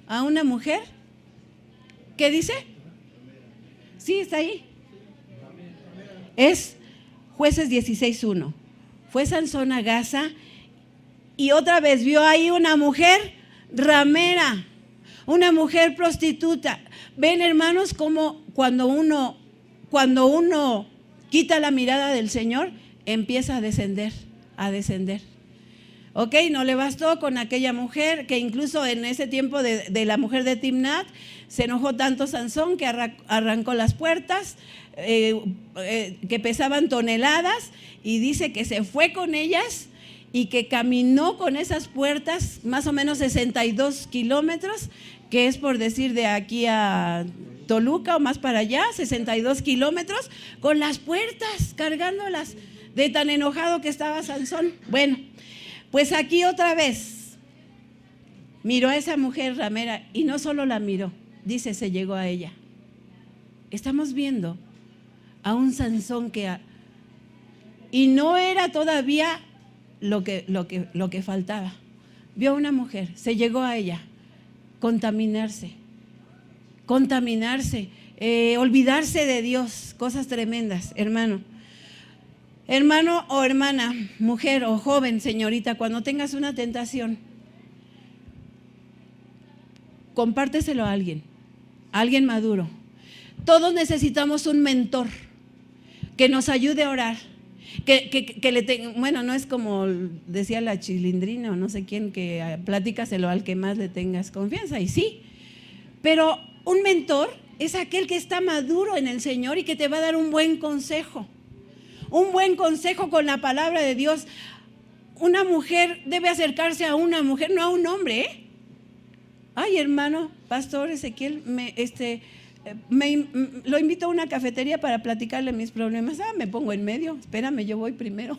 [SPEAKER 1] a una mujer. ¿Qué dice? Sí, está ahí. Es Jueces 16:1. Fue Sansón a Gaza y otra vez vio ahí una mujer ramera, una mujer prostituta. Ven, hermanos, como cuando uno quita la mirada del Señor, empieza a descender. Ok, no le bastó con aquella mujer, que incluso en ese tiempo de la mujer de Timnat, se enojó tanto Sansón que arrancó las puertas, que pesaban toneladas, y dice que se fue con ellas y que caminó con esas puertas más o menos 62 kilómetros, que es por decir de aquí a Toluca o más para allá, 62 kilómetros, con las puertas, cargándolas, de tan enojado que estaba Sansón. Bueno, pues aquí otra vez miró a esa mujer ramera y no solo la miró, dice, se llegó a ella. Estamos viendo a un Sansón y no era todavía lo que faltaba. Vio a una mujer, se llegó a ella, contaminarse, olvidarse de Dios, cosas tremendas, hermano o hermana, mujer o joven, señorita, cuando tengas una tentación, compárteselo a alguien maduro. Todos necesitamos un mentor que nos ayude a orar, bueno, no es como decía la Chilindrina o no sé quién, que platícaselo al que más le tengas confianza, y sí, pero un mentor es aquel que está maduro en el Señor y que te va a dar un buen consejo con la palabra de Dios. Una mujer debe acercarse a una mujer, no a un hombre, ¿eh? Ay, hermano, pastor Ezequiel, lo invito a una cafetería para platicarle mis problemas. Me pongo en medio, espérame, yo voy primero.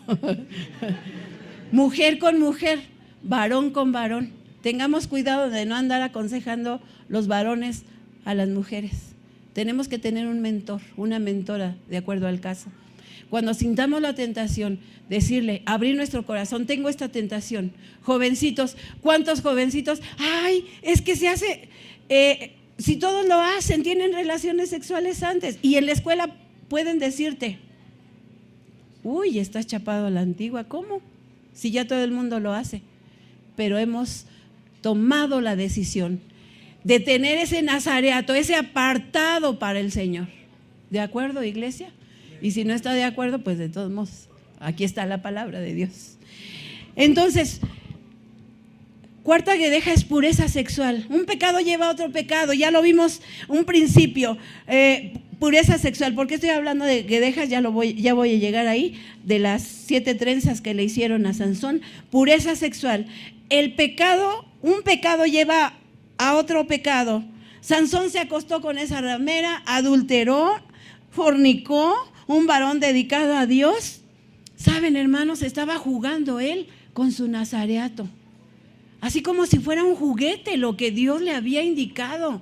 [SPEAKER 1] Mujer con mujer, varón con varón. Tengamos cuidado de no andar aconsejando los varones a las mujeres. Tenemos que tener un mentor, una mentora, de acuerdo al caso. Cuando sintamos la tentación, decirle, abrir nuestro corazón, tengo esta tentación. Jovencitos, ¿cuántos jovencitos? Ay, es que se hace, si todos lo hacen, tienen relaciones sexuales antes. Y en la escuela pueden decirte, uy, estás chapado a la antigua, ¿cómo? Si ya todo el mundo lo hace. Pero hemos tomado la decisión de tener ese nazareato, ese apartado para el Señor. ¿De acuerdo, iglesia? Y si no está de acuerdo, pues de todos modos, aquí está la palabra de Dios. Entonces, cuarta guedeja es pureza sexual. Un pecado lleva a otro pecado, ya lo vimos un principio. Pureza sexual. ¿Por qué estoy hablando de guedejas? Ya voy a llegar ahí, de las 7 trenzas que le hicieron a Sansón. Pureza sexual. Un pecado lleva a otro pecado. Sansón se acostó con esa ramera, adulteró, fornicó, un varón dedicado a Dios. Saben, hermanos, estaba jugando él con su nazareato, así como si fuera un juguete, lo que Dios le había indicado.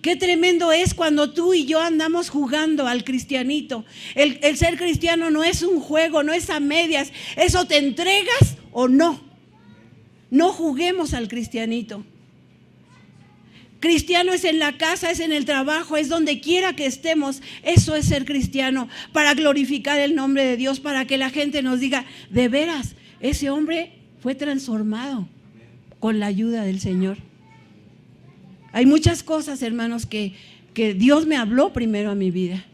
[SPEAKER 1] Qué tremendo es cuando tú y yo andamos jugando al cristianito. El ser cristiano no es un juego, no es a medias. Eso te entregas o no. No juguemos al cristianito. Cristiano es en la casa, es en el trabajo, es donde quiera que estemos. Eso es ser cristiano, para glorificar el nombre de Dios, para que la gente nos diga, de veras, ese hombre fue transformado con la ayuda del Señor. Hay muchas cosas, hermanos, que Dios me habló primero a mi vida,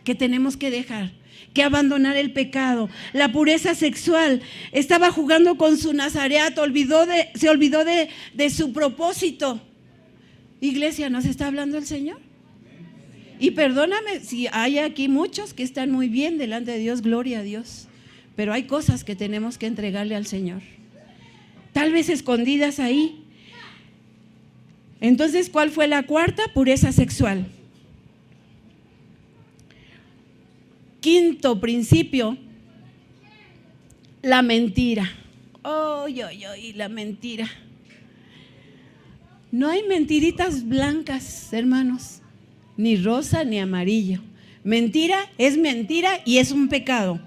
[SPEAKER 1] que tenemos que dejar, que abandonar el pecado. La pureza sexual, estaba jugando con su nazareato, se olvidó de su propósito. Iglesia, ¿nos está hablando el Señor? Y perdóname si hay aquí muchos que están muy bien delante de Dios, gloria a Dios, pero hay cosas que tenemos que entregarle al Señor, tal vez escondidas ahí. Entonces, ¿cuál fue la cuarta? Pureza sexual. quinto principio, la mentira. La mentira. No hay mentiritas blancas, hermanos, ni rosa ni amarillo. Mentira es mentira y es un pecado.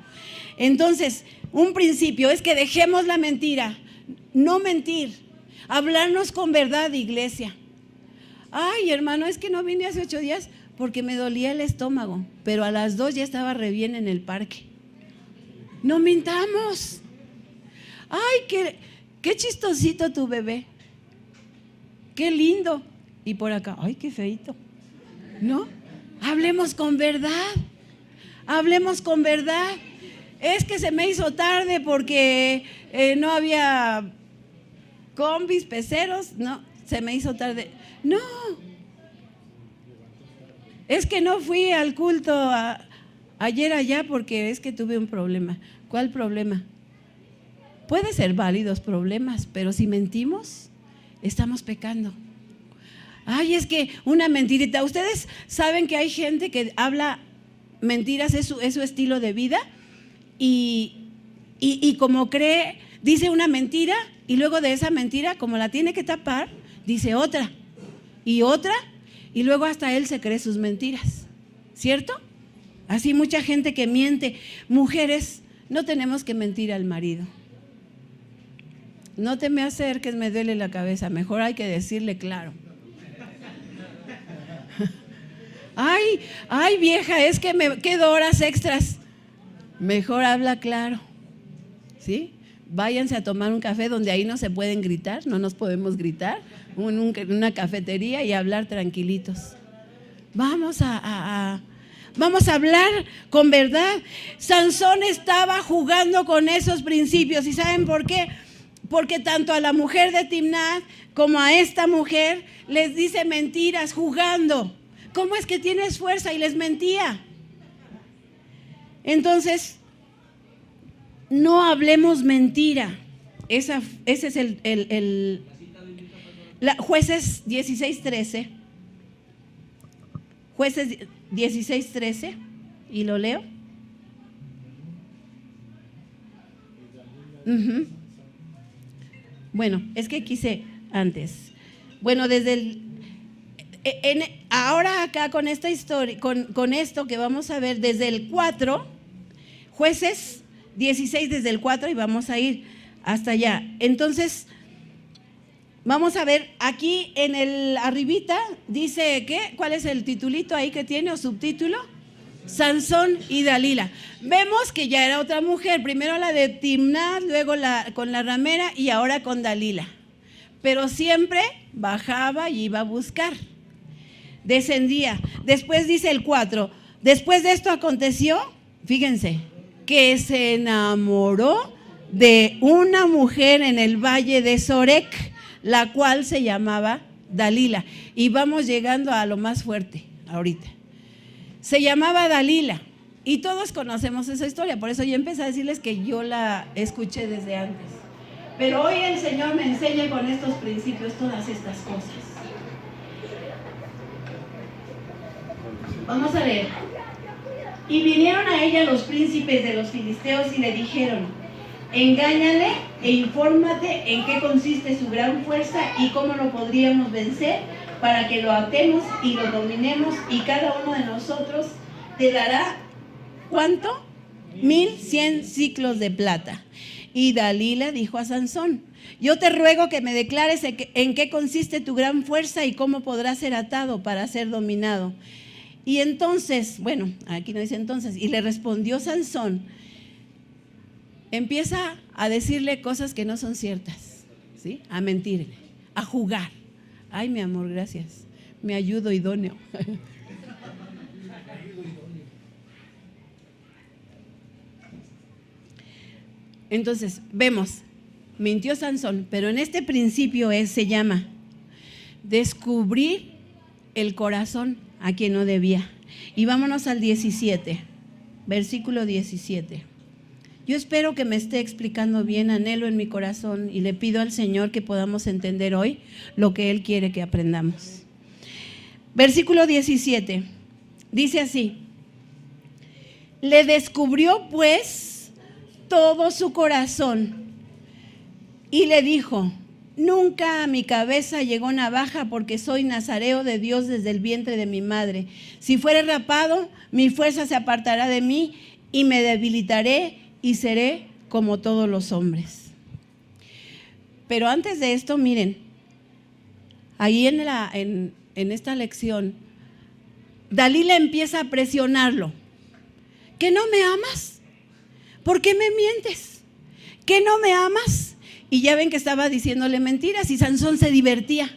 [SPEAKER 1] Entonces, un principio es que dejemos la mentira, no mentir, hablarnos con verdad, iglesia. Ay, hermano, es que no vine hace 8 días porque me dolía el estómago, pero a las 2 ya estaba re bien en el parque. No mintamos. Ay, qué chistosito tu bebé. Qué lindo. Y por acá, ay, qué feito. ¿No? Hablemos con verdad. Hablemos con verdad. Es que se me hizo tarde porque no había combis, peceros. No, se me hizo tarde. No. Es que no fui al culto ayer allá porque es que tuve un problema. ¿Cuál problema? Puede ser válidos problemas, pero si mentimos, estamos pecando. Ay, es que una mentirita. Ustedes saben que hay gente que habla mentiras, es su estilo de vida y como cree, dice una mentira y luego de esa mentira, como la tiene que tapar, dice otra y luego hasta él se cree sus mentiras, ¿cierto? Así mucha gente que miente. Mujeres, no tenemos que mentir al marido. No te me acerques, me duele la cabeza. Mejor hay que decirle claro. Ay, vieja, es que me quedo horas extras. Mejor habla claro. ¿Sí? Váyanse a tomar un café donde ahí no se pueden gritar, no nos podemos gritar, en una cafetería y hablar tranquilitos. Vamos a hablar con verdad. Sansón estaba jugando con esos principios. ¿Y saben por qué? Porque tanto a la mujer de Timnat como a esta mujer les dice mentiras jugando. ¿Cómo es que tienes fuerza? Y les mentía. Entonces, no hablemos mentira. Ese es Jueces 16:13. Jueces 16:13. Y lo leo. Bueno, es que quise antes. Bueno, ahora acá con esta historia, con esto que vamos a ver desde el 4, Jueces 16 desde el 4 y vamos a ir hasta allá. Entonces, vamos a ver aquí en el arribita, dice ¿qué? ¿Cuál es el titulito ahí que tiene o subtítulo? Sansón y Dalila. Vemos que ya era otra mujer, primero la de Timnat, luego con la ramera y ahora con Dalila. Pero siempre bajaba y iba a buscar. Descendía. Después dice el 4. Después de esto aconteció, fíjense, que se enamoró de una mujer en el valle de Sorek, la cual se llamaba Dalila. Y vamos llegando a lo más fuerte ahorita. Se llamaba Dalila y todos conocemos esa historia, por eso yo empecé a decirles que yo la escuché desde antes. Pero hoy el Señor me enseña con estos principios todas estas cosas. Vamos a leer. Y vinieron a ella los príncipes de los filisteos y le dijeron: engáñale e infórmate en qué consiste su gran fuerza y cómo lo podríamos vencer, para que lo atemos y lo dominemos, y cada uno de nosotros te dará, ¿cuánto? 1100 siclos de plata. Y Dalila dijo a Sansón: yo te ruego que me declares en qué consiste tu gran fuerza y cómo podrás ser atado para ser dominado. Y entonces, bueno, aquí no dice entonces, y le respondió Sansón, empieza a decirle cosas que no son ciertas, ¿sí? A mentirle, a jugar. Ay, mi amor, gracias. Me ayudo idóneo. Entonces, vemos, mintió Sansón, pero en este principio se llama descubrir el corazón a quien no debía. Y vámonos al 17, versículo 17. Yo espero que me esté explicando bien, anhelo en mi corazón y le pido al Señor que podamos entender hoy lo que Él quiere que aprendamos. Versículo 17, dice así: Le descubrió pues todo su corazón y le dijo: nunca a mi cabeza llegó navaja, porque soy nazareo de Dios desde el vientre de mi madre. Si fuere rapado, mi fuerza se apartará de mí y me debilitaré y seré como todos los hombres. Pero antes de esto, miren, ahí en esta lección, Dalila empieza a presionarlo. ¿Que no me amas? ¿Por qué me mientes? ¿Que no me amas? Y ya ven que estaba diciéndole mentiras y Sansón se divertía.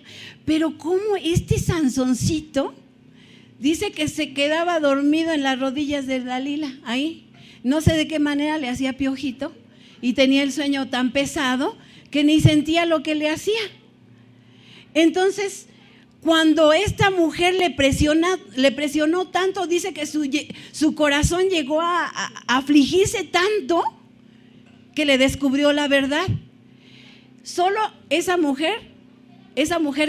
[SPEAKER 1] Pero ¿cómo este Sansoncito dice que se quedaba dormido en las rodillas de Dalila? Ahí, no sé de qué manera le hacía piojito y tenía el sueño tan pesado que ni sentía lo que le hacía. Entonces, cuando esta mujer le presionó tanto, dice que su corazón llegó a afligirse tanto que le descubrió la verdad. Solo esa mujer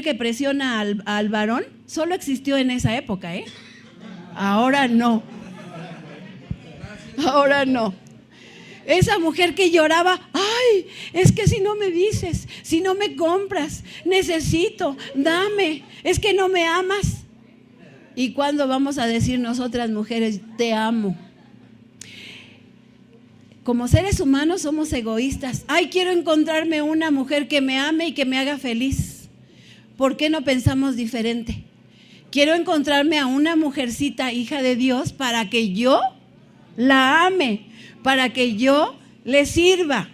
[SPEAKER 1] que presiona al varón, solo existió en esa época, ¿eh? Ahora no. Ahora no. Esa mujer que lloraba: ay, es que si no me dices, si no me compras, necesito, dame, es que no me amas. ¿Y cuándo vamos a decir nosotras mujeres, te amo? Como seres humanos somos egoístas. Ay, quiero encontrarme una mujer que me ame y que me haga feliz. ¿Por qué no pensamos diferente? Quiero encontrarme a una mujercita hija de Dios para que yo la ame, para que yo le sirva.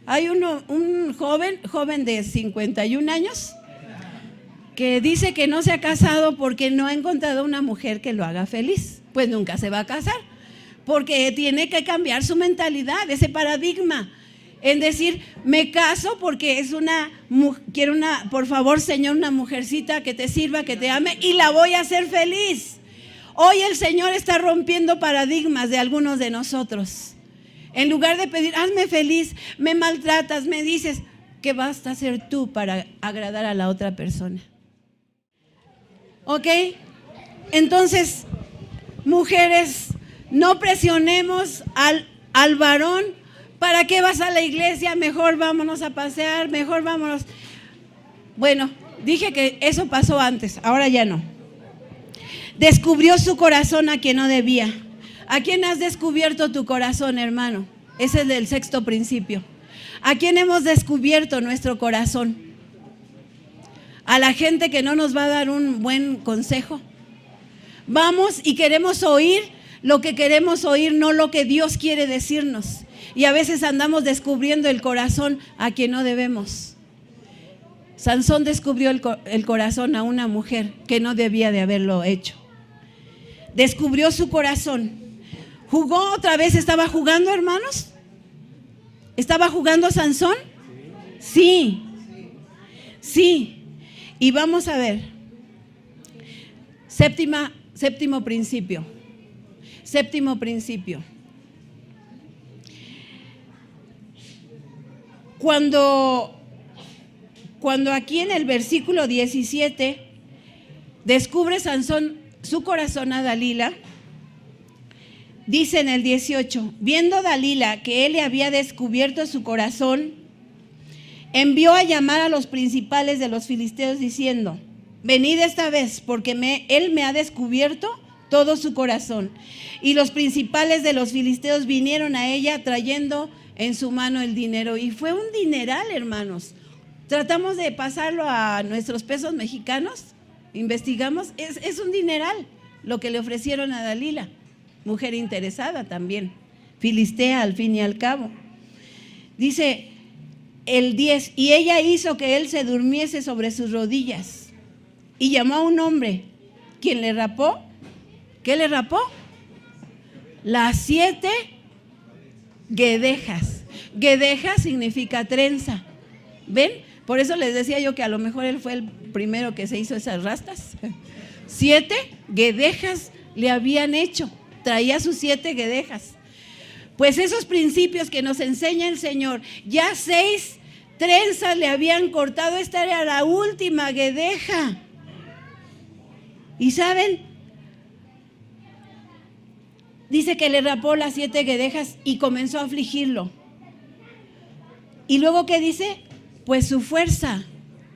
[SPEAKER 1] Hay un joven de 51 años que dice que no se ha casado porque no ha encontrado una mujer que lo haga feliz. Pues nunca se va a casar, porque tiene que cambiar su mentalidad, ese paradigma, en decir, me caso porque quiero por favor, Señor, una mujercita que te sirva, que te ame y la voy a hacer feliz. Hoy el Señor está rompiendo paradigmas de algunos de nosotros. En lugar de pedir, hazme feliz, me maltratas, me dices, ¿qué vas a hacer tú para agradar a la otra persona? ¿Ok? Entonces, mujeres, no presionemos al varón. ¿Para qué vas a la iglesia? Mejor vámonos a pasear, mejor vámonos. Bueno, dije que eso pasó antes, ahora ya no. Descubrió su corazón a quien no debía. ¿A quién has descubierto tu corazón, hermano? Ese es el sexto principio. ¿A quién hemos descubierto nuestro corazón? ¿A la gente que no nos va a dar un buen consejo? Vamos y queremos oír lo que queremos oír, no lo que Dios quiere decirnos. Y a veces andamos descubriendo el corazón a quien no debemos. Sansón descubrió el corazón a una mujer que no debía de haberlo hecho. Descubrió su corazón. ¿Jugó otra vez? ¿Estaba jugando, hermanos? ¿Estaba jugando Sansón? Sí. Sí. Y vamos a ver. Séptimo principio. Séptimo principio. Cuando aquí en el versículo 17 descubre Sansón su corazón a Dalila, dice en el 18, viendo Dalila que él le había descubierto su corazón, envió a llamar a los principales de los filisteos diciendo, venid esta vez, porque él me ha descubierto todo su corazón. Y los principales de los filisteos vinieron a ella trayendo en su mano el dinero. Y fue un dineral, hermanos. Tratamos de pasarlo a nuestros pesos mexicanos, investigamos, es un dineral lo que le ofrecieron a Dalila, mujer interesada también, filistea al fin y al cabo. Dice el 10, y ella hizo que él se durmiese sobre sus rodillas y llamó a un hombre, quien le rapó. ¿Qué le rapó? Las 7 guedejas. Guedeja significa trenza. ¿Ven? Por eso les decía yo que a lo mejor él fue el primero que se hizo esas rastas. 7 guedejas le habían hecho. Traía sus 7 guedejas. Pues esos principios que nos enseña el Señor, ya 6 trenzas le habían cortado. Esta era la última guedeja. ¿Y saben? dice que le rapó las 7 guedejas y comenzó a afligirlo. Y luego, ¿qué dice? Pues su fuerza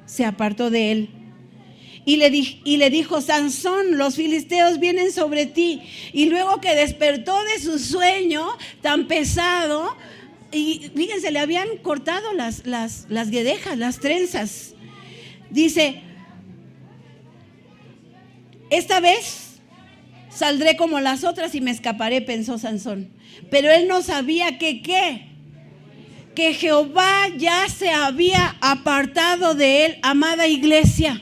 [SPEAKER 1] se apartó de él. Y le dijo: Sansón, los filisteos vienen sobre ti. Y luego que despertó de su sueño tan pesado, y fíjense, le habían cortado las guedejas, las trenzas. Dice: esta vez saldré como las otras y me escaparé, pensó Sansón. Pero él no sabía que Jehová ya se había apartado de él. Amada iglesia,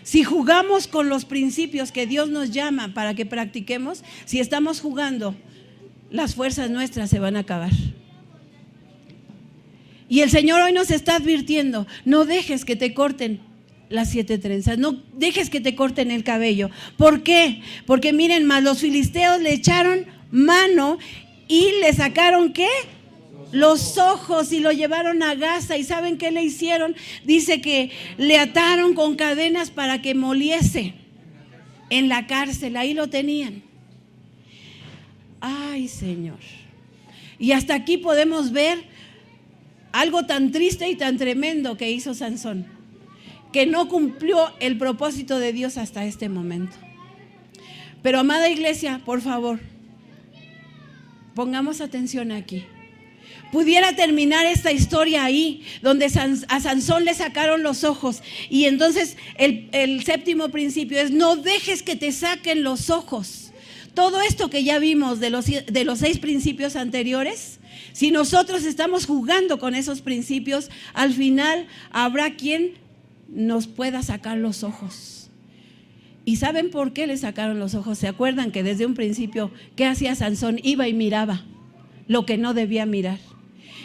[SPEAKER 1] si jugamos con los principios que Dios nos llama para que practiquemos, si estamos jugando, las fuerzas nuestras se van a acabar. Y el Señor hoy nos está advirtiendo: no dejes que te corten las 7 trenzas, no dejes que te corten el cabello. ¿Por qué? Porque miren más, los filisteos le echaron mano y le sacaron, ¿qué? Los ojos, y lo llevaron a Gaza. ¿Y saben qué le hicieron? Dice que le ataron con cadenas para que moliese en la cárcel. Ahí lo tenían. Ay, Señor. Y hasta aquí podemos ver algo tan triste y tan tremendo que hizo Sansón, que no cumplió el propósito de Dios hasta este momento. Pero, amada iglesia, por favor, pongamos atención aquí. Pudiera terminar esta historia ahí, donde a Sansón le sacaron los ojos. Y entonces el 7º principio es: no dejes que te saquen los ojos. Todo esto que ya vimos de los 6 principios anteriores, si nosotros estamos jugando con esos principios, al final habrá quien nos pueda sacar los ojos. ¿Y saben por qué le sacaron los ojos? ¿Se acuerdan que desde un principio, qué hacía Sansón? Iba y miraba lo que no debía mirar.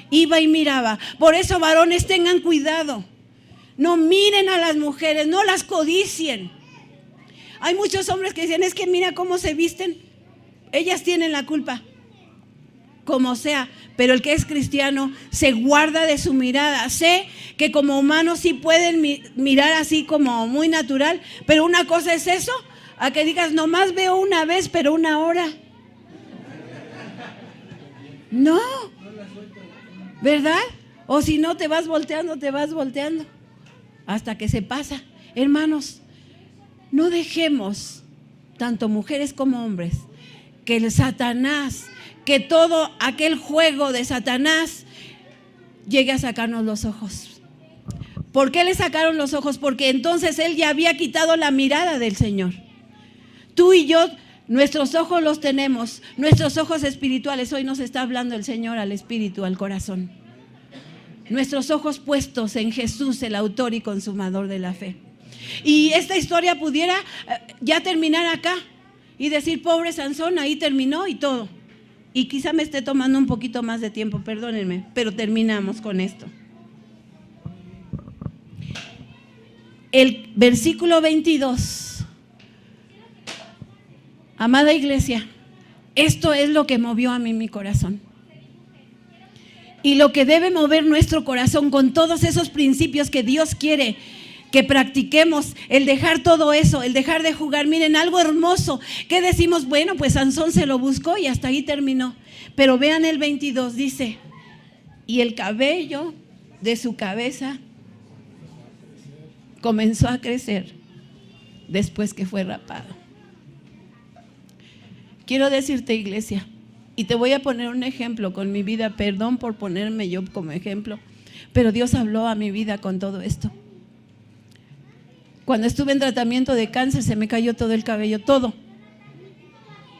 [SPEAKER 1] Iba y miraba. Por eso, varones, tengan cuidado. No miren a las mujeres, no las codicien. Hay muchos hombres que dicen: es que mira cómo se visten, ellas tienen la culpa. Como sea, pero el que es cristiano se guarda de su mirada. Sé que como humanos sí pueden mirar así como muy natural, pero una cosa es eso, a que digas: nomás veo una vez, pero una hora. No, ¿verdad? O si no, te vas volteando hasta que se pasa. Hermanos, no dejemos, tanto mujeres como hombres, que el Satanás, que todo aquel juego de Satanás llegue a sacarnos los ojos. ¿Por qué le sacaron los ojos? Porque entonces él ya había quitado la mirada del Señor. Tú y yo, nuestros ojos los tenemos, nuestros ojos espirituales. Hoy nos está hablando el Señor al espíritu, al corazón. Nuestros ojos puestos en Jesús, el autor y consumador de la fe. Y esta historia pudiera ya terminar acá y decir: pobre Sansón, ahí terminó y todo. Y quizá me esté tomando un poquito más de tiempo, perdónenme, pero terminamos con esto. El versículo 22. Amada iglesia, esto es lo que movió a mí mi corazón. Y lo que debe mover nuestro corazón con todos esos principios que Dios quiere que practiquemos, el dejar todo eso, el dejar de jugar. Miren, algo hermoso, que decimos: bueno, pues Sansón se lo buscó y hasta ahí terminó. Pero vean el 22, dice: y el cabello de su cabeza comenzó a crecer después que fue rapado. Quiero decirte, iglesia, y te voy a poner un ejemplo con mi vida, perdón por ponerme yo como ejemplo, pero Dios habló a mi vida con todo esto. Cuando estuve en tratamiento de cáncer, se me cayó todo el cabello, todo.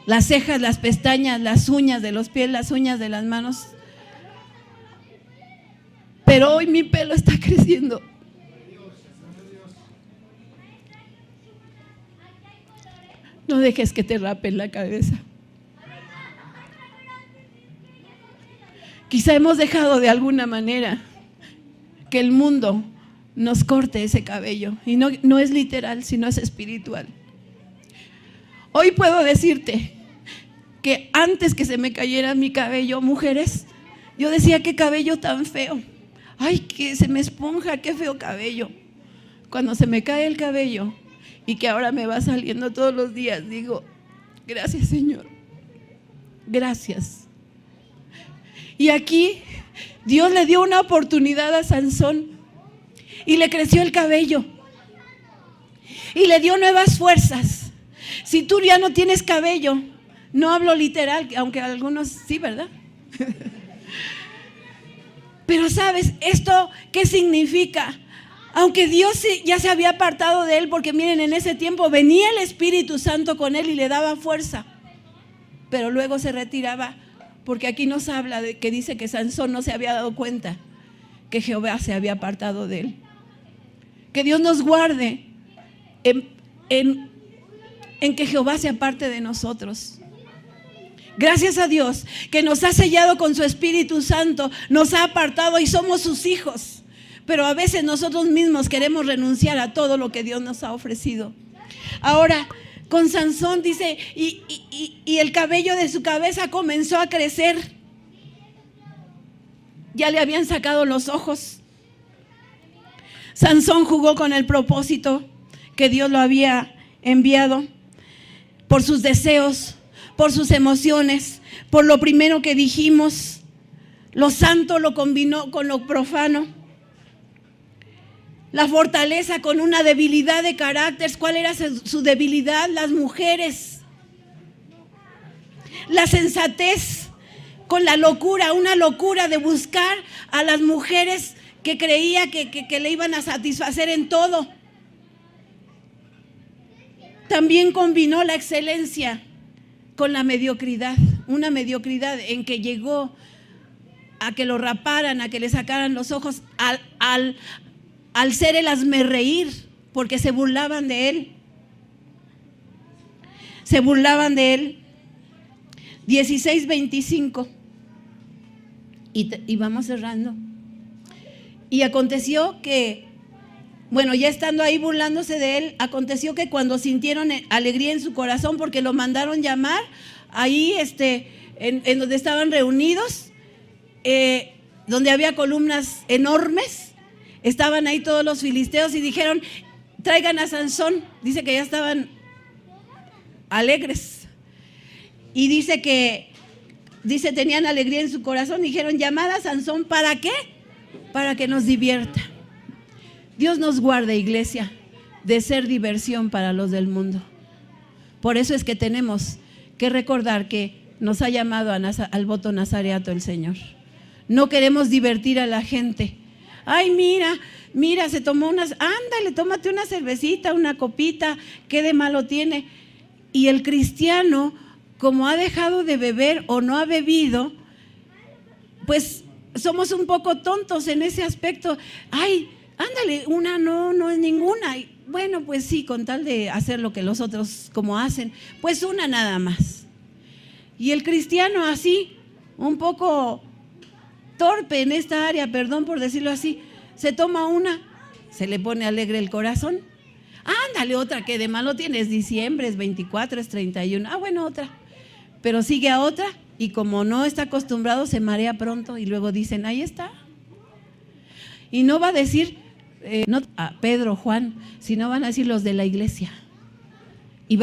[SPEAKER 1] Las cejas, las pestañas, las uñas de los pies, las uñas de las manos. Pero hoy mi pelo está creciendo. No dejes que te rapen la cabeza. Quizá hemos dejado de alguna manera que el mundo nos corte ese cabello. Y no es literal, sino es espiritual. Hoy puedo decirte que antes que se me cayera mi cabello, mujeres, yo decía: qué cabello tan feo. Ay, que se me esponja, qué feo cabello. Cuando se me cae el cabello y que ahora me va saliendo todos los días, digo: gracias, Señor. gracias. Y aquí Dios le dio una oportunidad a Sansón y le creció el cabello y le dio nuevas fuerzas. Si tú ya no tienes cabello, no hablo literal, aunque algunos sí, ¿verdad? Pero ¿sabes esto qué significa? Aunque Dios ya se había apartado de él, porque miren, en ese tiempo venía el Espíritu Santo con él y le daba fuerza, pero luego se retiraba, porque aquí nos habla de que dice que Sansón no se había dado cuenta que Jehová se había apartado de él. Que Dios nos guarde en que Jehová se aparte de nosotros. Gracias a Dios que nos ha sellado con su Espíritu Santo, nos ha apartado y somos sus hijos. Pero a veces nosotros mismos queremos renunciar a todo lo que Dios nos ha ofrecido. Ahora, con Sansón dice, y el cabello de su cabeza comenzó a crecer. Ya le habían sacado los ojos. Sansón jugó con el propósito que Dios lo había enviado, por sus deseos, por sus emociones, por lo primero que dijimos. Lo santo lo combinó con lo profano. La fortaleza con una debilidad de carácter. ¿Cuál era su debilidad? Las mujeres. La sensatez con la locura, una locura de buscar a las mujeres que creía que le iban a satisfacer en todo. También combinó la excelencia con la mediocridad, una mediocridad en que llegó a que lo raparan, a que le sacaran los ojos, al ser el hazmerreír, porque se burlaban de él. Se burlaban de él. 16:25. Y vamos cerrando. Y aconteció que, bueno, ya estando ahí burlándose de él, aconteció que cuando sintieron alegría en su corazón, porque lo mandaron llamar, ahí en donde estaban reunidos, donde había columnas enormes, estaban ahí todos los filisteos y dijeron, traigan a Sansón. Dice que ya estaban alegres. Y dice tenían alegría en su corazón. Dijeron, llamad a Sansón, ¿para qué? Para que nos divierta. Dios nos guarde, iglesia, de ser diversión para los del mundo. Por eso es que tenemos que recordar que nos ha llamado al voto nazareato el Señor. No queremos divertir a la gente. Ay, mira, se tomó ándale, tómate una cervecita, una copita, ¿qué de malo tiene? Y el cristiano, como ha dejado de beber o no ha bebido, pues somos un poco tontos en ese aspecto. Ay, ándale, una no es ninguna. Y bueno, pues sí, con tal de hacer lo que los otros como hacen, pues una nada más. Y el cristiano así, un poco torpe en esta área, perdón por decirlo así, se toma una, se le pone alegre el corazón. Ándale, otra, que de malo tiene, es diciembre, es 24, es 31. Bueno, otra. Pero sigue a otra y como no está acostumbrado, se marea pronto y luego dicen, ahí está. Y no va a decir no a Pedro, Juan, sino van a decir los de la iglesia. Y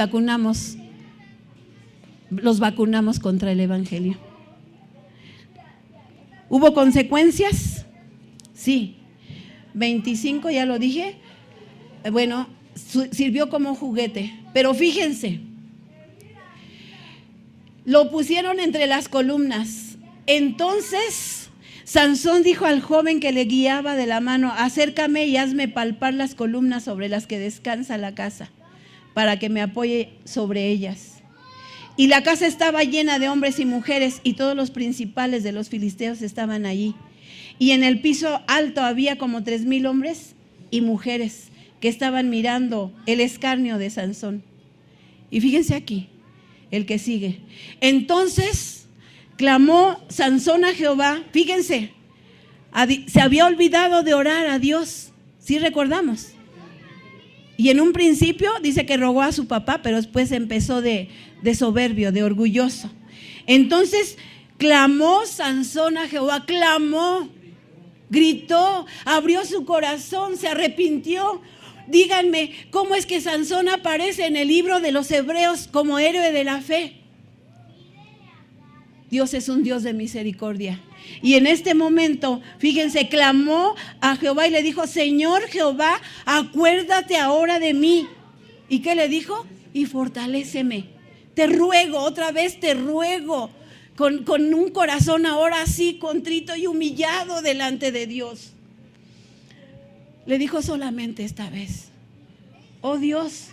[SPEAKER 1] los vacunamos contra el evangelio. ¿Hubo consecuencias? Sí. 25, ya lo dije. Bueno, sirvió como juguete. Pero fíjense, lo pusieron entre las columnas. Entonces Sansón dijo al joven que le guiaba de la mano, acércame y hazme palpar las columnas sobre las que descansa la casa, para que me apoye sobre ellas. Y la casa estaba llena de hombres y mujeres, y todos los principales de los filisteos estaban allí. Y en el piso alto había como 3,000 hombres y mujeres que estaban mirando el escarnio de Sansón. Y fíjense aquí, el que sigue. Entonces clamó Sansón a Jehová. Fíjense, se había olvidado de orar a Dios. ¿Sí recordamos? Y en un principio dice que rogó a su papá, pero después empezó de soberbio, de orgulloso. Entonces clamó Sansón a Jehová, clamó, gritó, abrió su corazón, se arrepintió. Díganme, ¿cómo es que Sansón aparece en el libro de los Hebreos como héroe de la fe? Dios es un Dios de misericordia. Y en este momento, fíjense, clamó a Jehová y le dijo: Señor Jehová, acuérdate ahora de mí. ¿Y qué le dijo? Y fortaléceme. Te ruego, otra vez te ruego, con un corazón ahora sí contrito y humillado delante de Dios. Le dijo solamente esta vez: oh Dios,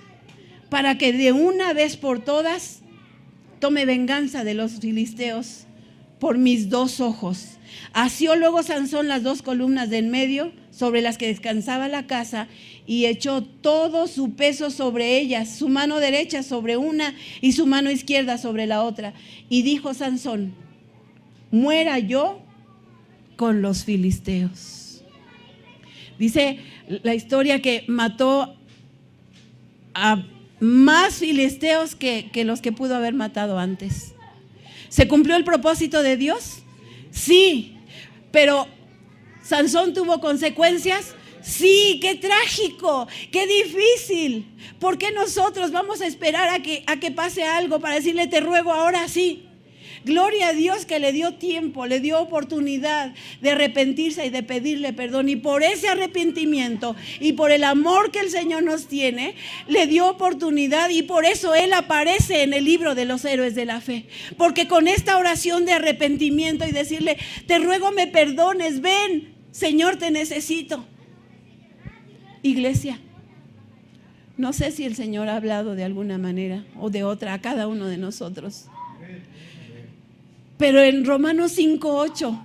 [SPEAKER 1] para que de una vez por todas tome venganza de los filisteos por mis 2 ojos. Asió luego Sansón las 2 columnas de en medio sobre las que descansaba la casa y echó todo su peso sobre ellas, su mano derecha sobre una y su mano izquierda sobre la otra. Y dijo Sansón: muera yo con los filisteos. Dice la historia que mató a más filisteos que los que pudo haber matado antes. ¿Se cumplió el propósito de Dios? Sí, pero ¿Sansón tuvo consecuencias? Sí, qué trágico, qué difícil. ¿Por qué nosotros vamos a esperar a que pase algo para decirle: te ruego ahora sí? Gloria a Dios que le dio tiempo, le dio oportunidad de arrepentirse y de pedirle perdón. Y por ese arrepentimiento y por el amor que el Señor nos tiene, le dio oportunidad, y por eso Él aparece en el libro de los héroes de la fe. Porque con esta oración de arrepentimiento y decirle: te ruego me perdones, ven, Señor, te necesito. Iglesia, no sé si el Señor ha hablado de alguna manera o de otra a cada uno de nosotros. Pero en Romanos 5:8,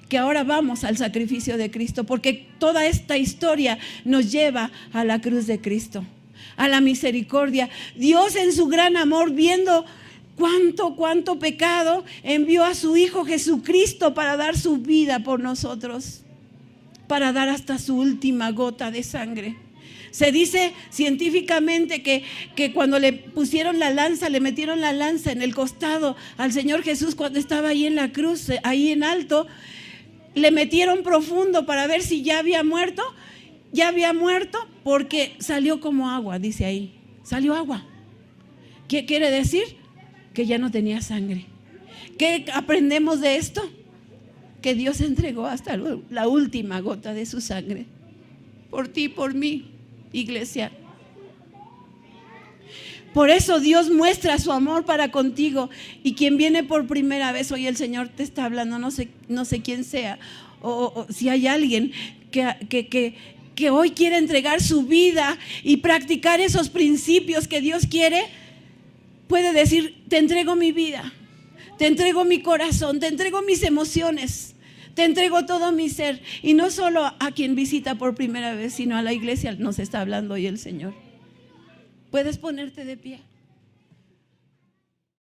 [SPEAKER 1] que ahora vamos al sacrificio de Cristo, porque toda esta historia nos lleva a la cruz de Cristo, a la misericordia. Dios, en su gran amor, viendo cuánto pecado, envió a su Hijo Jesucristo para dar su vida por nosotros, para dar hasta su última gota de sangre. Se dice científicamente que cuando le pusieron la lanza, le metieron la lanza en el costado al Señor Jesús cuando estaba ahí en la cruz, ahí en alto, le metieron profundo para ver si ya había muerto. Ya había muerto porque salió como agua, dice ahí. Salió agua. ¿Qué quiere decir? Que ya no tenía sangre. ¿Qué aprendemos de esto? Que Dios entregó hasta la última gota de su sangre. Por ti y por mí. Iglesia, por eso Dios muestra su amor para contigo. Y quien viene por primera vez, hoy el Señor te está hablando, no sé quién sea, o si hay alguien que hoy quiere entregar su vida y practicar esos principios que Dios quiere, puede decir: te entrego mi vida, te entrego mi corazón, te entrego mis emociones, te entrego todo mi ser. Y no solo a quien visita por primera vez, sino a la iglesia nos está hablando hoy el Señor. ¿Puedes ponerte de pie?